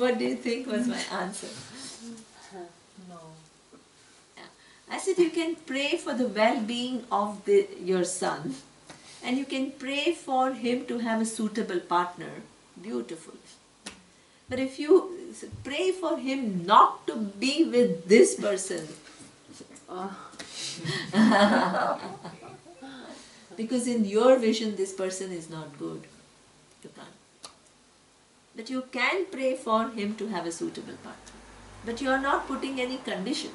What do you think was my answer?
No.
I said you can pray for the well-being of your son, and you can pray for him to have a suitable partner. Beautiful. But if you pray for him not to be with this person, because in your vision this person is not good, you can't. But you can pray for him to have a suitable partner. But you are not putting any condition.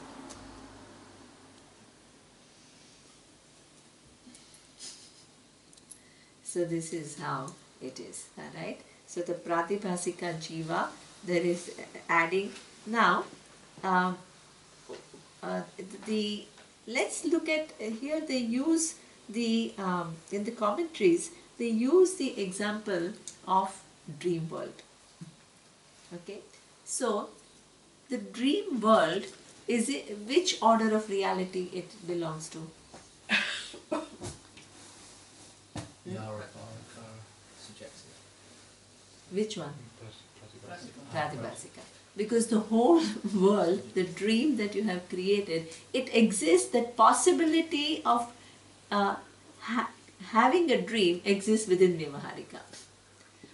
So this is how it is, alright? So the pratibhasika jiva, there is adding. Now, let's look at here. They use the in the commentaries. They use the example of dream world. Okay, so the dream world is which order of reality it belongs to?
Subjective.
Which one? Pratibhasika. Because the whole world, the dream that you have created, it exists, that possibility of having a dream exists within Vyavaharika.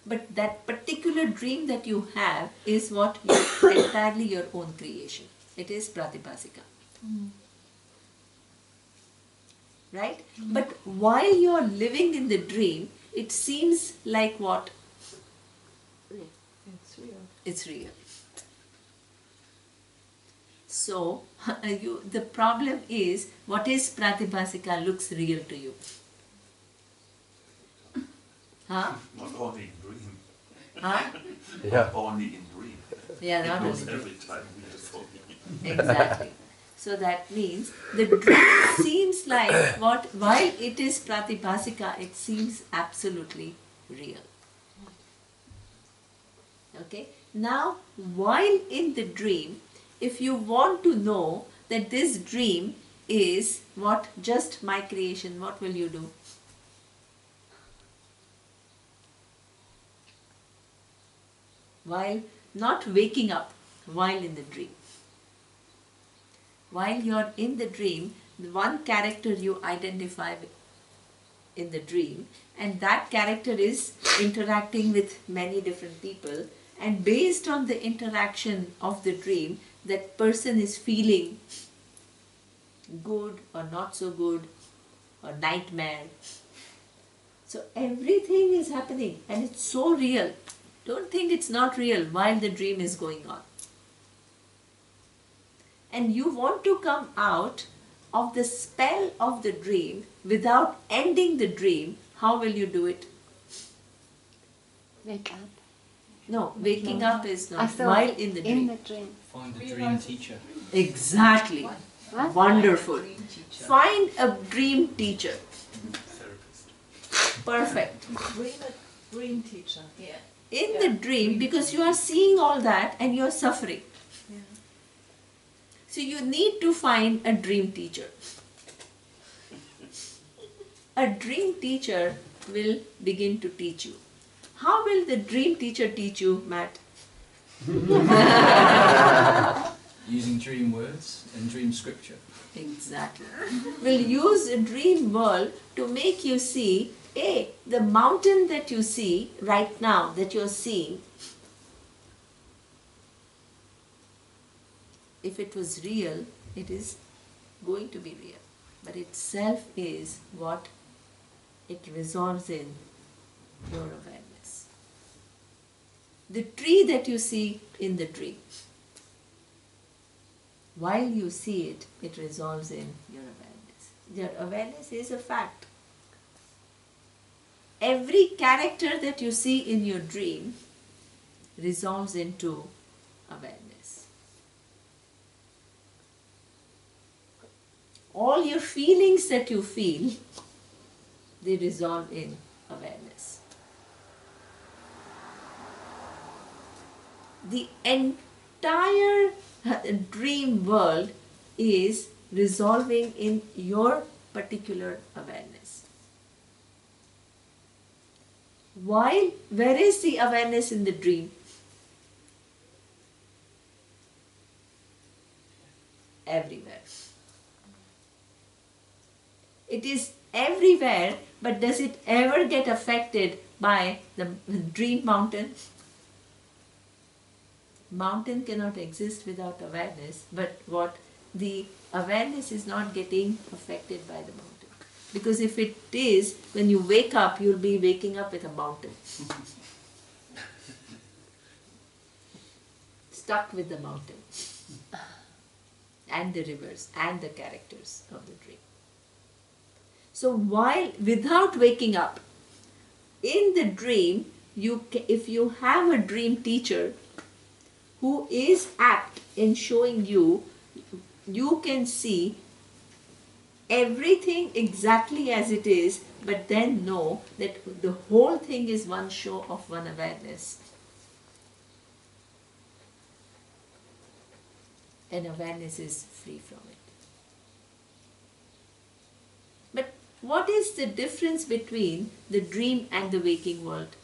But that particular dream that you have is what entirely your own creation. It is Pratibhasika. Right? But while you are living in the dream, it seems like what?
It's real.
It's real. So, the problem is, what is Pratibhasika looks real to you? Huh?
Not only in dream.
Huh?
Yeah.
Not only in dream.
Yeah, not
It goes
only.
every time real for me.
Exactly. So that means the dream seems like what, while it is Pratibhasika, it seems absolutely real. Okay. Now, while in the dream, if you want to know that this dream is what, just my creation, what will you do? While not waking up, while in the dream. While you're in the dream, the one character you identify with in the dream, and that character is interacting with many different people, and based on the interaction of the dream, that person is feeling good or not so good, or nightmare. So everything is happening and it's so real. Don't think it's not real while the dream is going on. And you want to come out of the spell of the dream without ending the dream. How will you do it?
Wake up.
No, waking up is
I
not.
thought
While in the dream.
In the dream.
Find a dream teacher.
Exactly.
What?
Wonderful.
Dream teacher.
Find a dream teacher.
Therapist.
Perfect.
Dream teacher.
Yeah.
In the dream, because you are seeing all that and you are suffering.
Yeah.
So you need to find a dream teacher. A dream teacher will begin to teach you. How will the dream teacher teach you, Matt?
Using dream words and dream scripture.
Exactly. Will use a dream world to make you see, hey, the mountain that you see right now, that you're seeing, if it was real, it is going to be real. But itself is what it resolves in your awareness. The tree that you see in the dream, while you see it, it resolves in your awareness. Your awareness is a fact. Every character that you see in your dream resolves into awareness. All your feelings that you feel, they resolve in awareness. The entire dream world is resolving in your particular awareness. While, where is the awareness in the dream? Everywhere. It is everywhere, but does it ever get affected by the dream mountain? Mountain cannot exist without awareness, but what the awareness is not getting affected by the mountain. Because if it is, when you wake up, you'll be waking up with a mountain. Stuck with the mountain. And the rivers and the characters of the dream. So while, without waking up, in the dream, if you have a dream teacher who is apt in showing you, you can see everything exactly as it is, but then know that the whole thing is one show of one awareness. And awareness is free from it. But what is the difference between the dream and the waking world?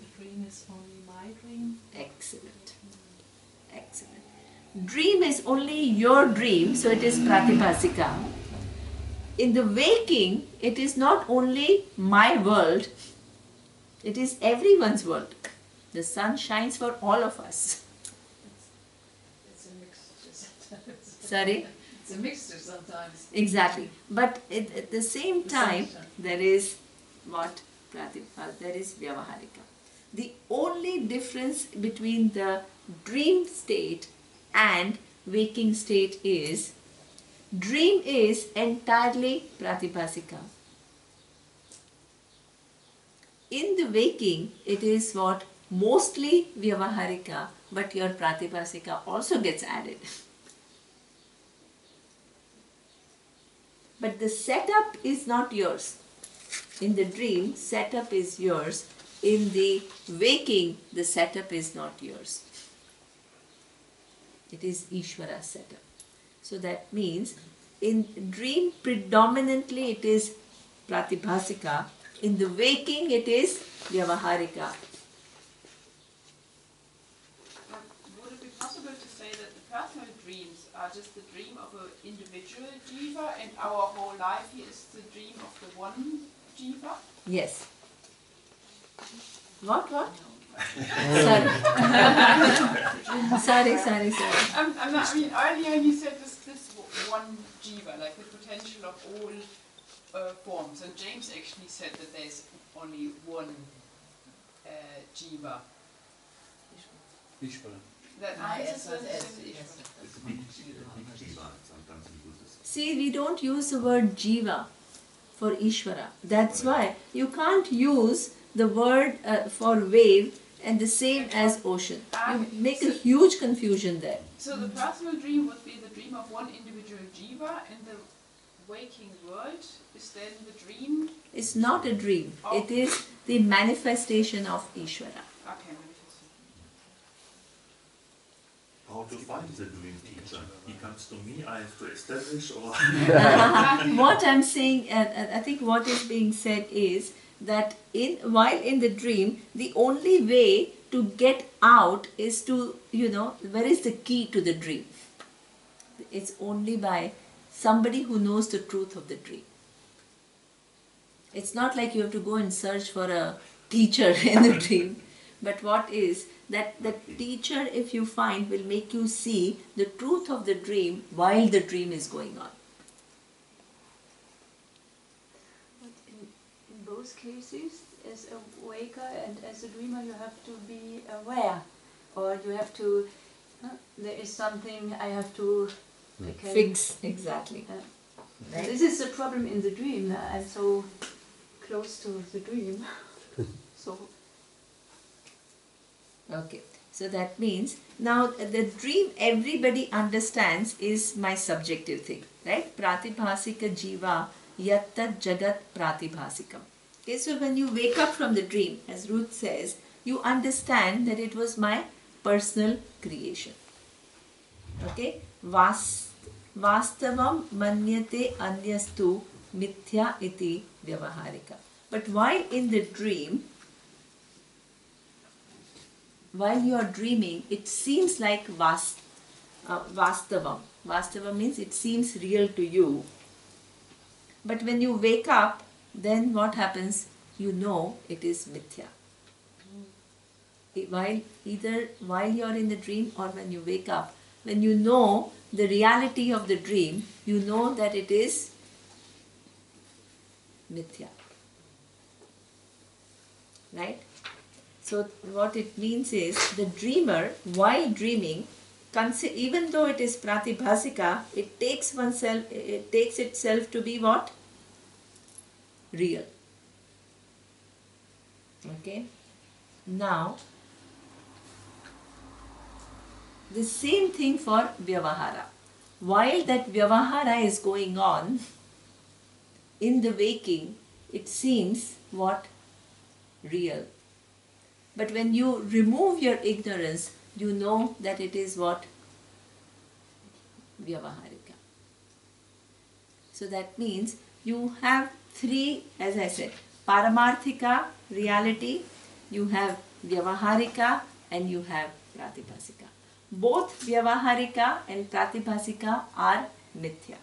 The dream is only my dream.
Excellent. Excellent. Dream is only your dream, so it is pratibhasika. In the waking, it is not only my world, it is everyone's world. The sun shines for all of us.
It's a mixture.
Sorry?
It's a mixture sometimes.
Exactly. But at the same time, there is what? There is vyavaharika. The only difference between the dream state and waking state is, dream is entirely pratibhasika. In the waking, it is what? Mostly vyavaharika, but your pratibhasika also gets added. But the setup is not yours. In the dream, setup is yours. In the waking, the setup is not yours. It is Ishvara's setup. So that means, in dream, predominantly it is pratibhasika. In the waking, it is vyavaharika.
Would it be possible to say that the personal dreams are just the dream of an individual jiva, and our whole life here is the dream of the one jiva?
Yes. What? Sorry. Sorry.
I mean, earlier you said this one jiva, like the potential of all forms, and James actually said that there's only one Jiva.
Ishvara.
That answers the Ishvara.
It's a big Jiva sometimes he uses.
See, we don't use the word Jiva for Ishvara. That's why you can't use the word for wave and the same as ocean. You make a huge confusion there.
So the personal dream would be the dream of one individual Jiva, and the waking world is then the dream.
It's not a dream. It is the manifestation of Ishvara.
Okay.
How to find the dream teacher? He comes to me, I have to establish, or
What I'm saying, I think what is being said is that while in the dream, the only way to get out is to, where is the key to the dream? It's only by somebody who knows the truth of the dream. It's not like you have to go and search for a teacher in the dream. But what is that the teacher, if you find, will make you see the truth of the dream while the dream is going on.
But in both cases, as a waker and as a dreamer, you have to be aware, or you have to. There is something I have to
Fix, exactly. Right?
This is the problem in the dream. I'm so close to the dream. So.
Okay, so that means now the dream everybody understands is my subjective thing, right? Pratibhasika jiva yattat jagat pratibhasikam. Okay, so when you wake up from the dream, as Ruth says, you understand that it was my personal creation. Okay, vastavam manyate anyastu mithya iti vyavaharika. But while in the dream, while you are dreaming, it seems like vastavam. Vastavam means it seems real to you. But when you wake up, then what happens? You know it is mithya. While you are in the dream or when you wake up, when you know the reality of the dream, you know that it is mithya. Right? So what it means is the dreamer, while dreaming, even though it is pratibhasika, it takes itself to be what? Real. Okay. Now, the same thing for vyavahara. While that vyavahara is going on, in the waking, it seems what? Real. But when you remove your ignorance, you know that it is what? Vyavaharika. So that means you have three, as I said, Paramarthika, reality, you have Vyavaharika, and you have Pratibhasika. Both Vyavaharika and Pratibhasika are mithya.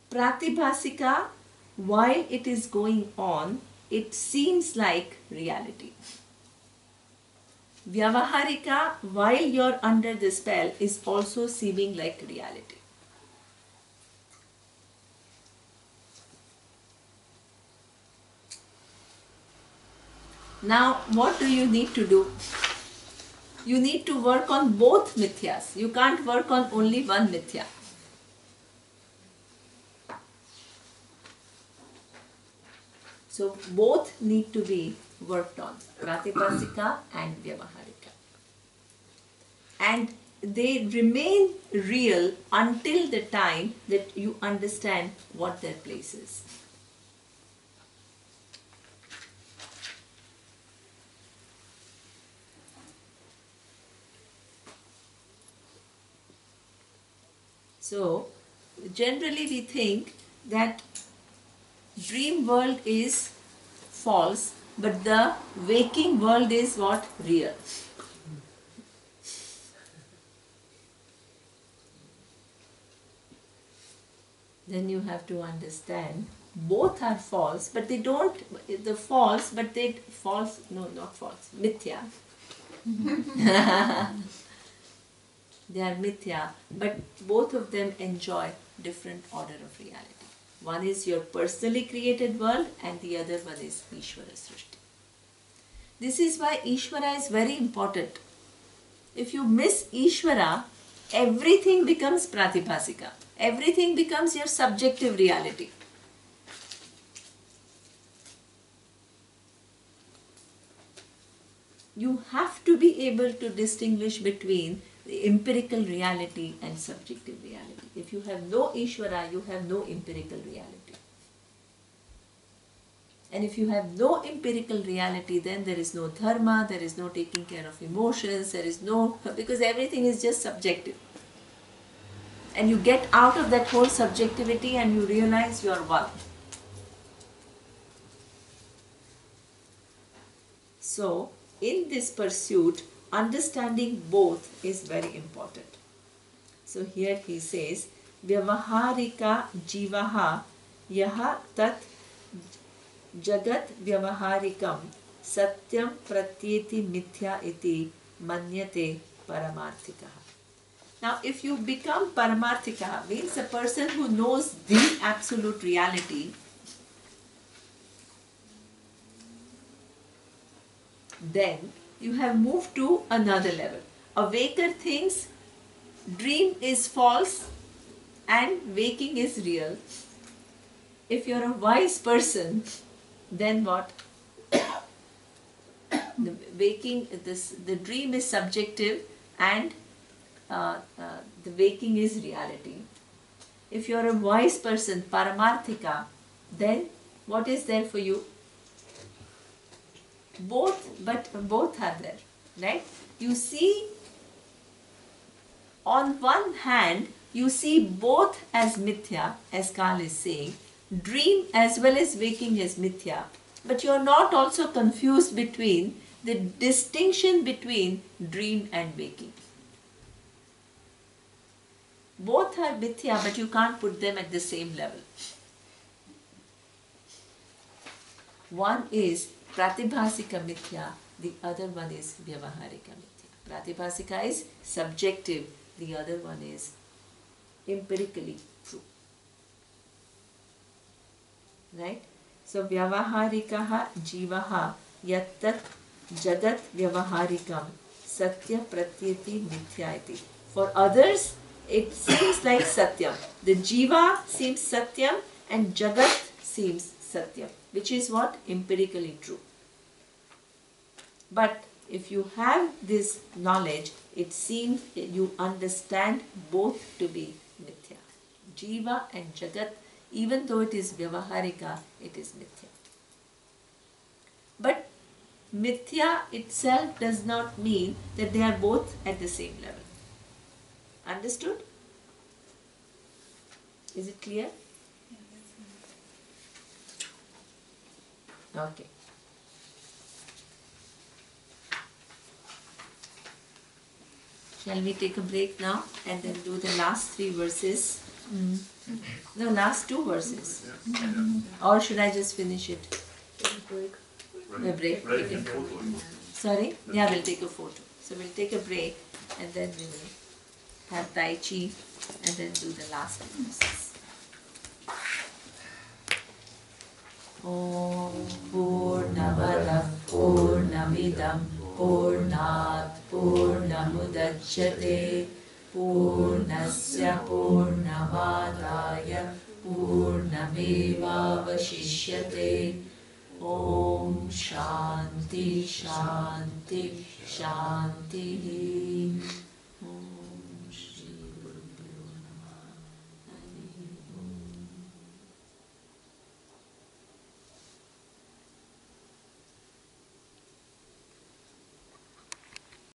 Pratibhasika, while it is going on, it seems like reality. Vyavaharika, while you're under the spell, is also seeming like reality. Now, what do you need to do? You need to work on both mithyas. You can't work on only one mithya. So both need to be worked on, Pratibhasika and Vyavaharika. And they remain real until the time that you understand what their place is. So, generally we think that dream world is false, but the waking world is what? Real. Then you have to understand both are false, but they don't, mithya. They are mithya, but both of them enjoy different order of reality. One is your personally created world and the other one is Ishvara Srishti. This is why Ishvara is very important. If you miss Ishvara, everything becomes pratibhasika. Everything becomes your subjective reality. You have to be able to distinguish between the empirical reality and subjective reality. If you have no Ishvara, you have no empirical reality. And if you have no empirical reality, then there is no dharma, there is no taking care of emotions, there is no, because everything is just subjective. And you get out of that whole subjectivity and you realize you are one. So, in this pursuit, understanding both is very important. So here he says, Vyavaharika jivaha yaha tat jagat vyavaharikam satyam pratyeti mithya iti manyate paramarthikaha. Now, if you become paramarthika, means a person who knows the absolute reality, then you have moved to another level. A waker thinks dream is false and waking is real. If you're a wise person, then what? The dream is subjective and the waking is reality. If you're a wise person, paramarthika, then what is there for you? Both are there, right? You see, on one hand, you see both as mithya, as Kal is saying, dream as well as waking as mithya, but you are not also confused between the distinction between dream and waking. Both are mithya, but you can't put them at the same level. One is pratibhasika mithya, the other one is vyavaharika mithya. Pratibhasika is subjective, the other one is empirically true. Right? So vyavaharikaha jivaha yattat jagat vyavaharikam satya pratyeti mithya iti. For others, it seems like satyam. The jiva seems satyam and jagat seems satyam, which is what? Empirically true. But if you have this knowledge, it seems you understand both to be mithya. Jiva and jagat, even though it is vyavaharika, it is mithya. But mithya itself does not mean that they are both at the same level. Understood? Is it clear? Okay. Shall we take a break now and then do the last 3 verses? No, last 2 verses. Or should I just finish it? A break. Sorry? Yeah, we'll take a photo. So we'll take a break and then we will have Tai Chi and then do the last 2 verses. Om Purnamadav Purnamidam Purnat Purnamudachyate Purnasya Purnamadaya Purnameva Vashishyate. Om Shanti Shanti Shanti.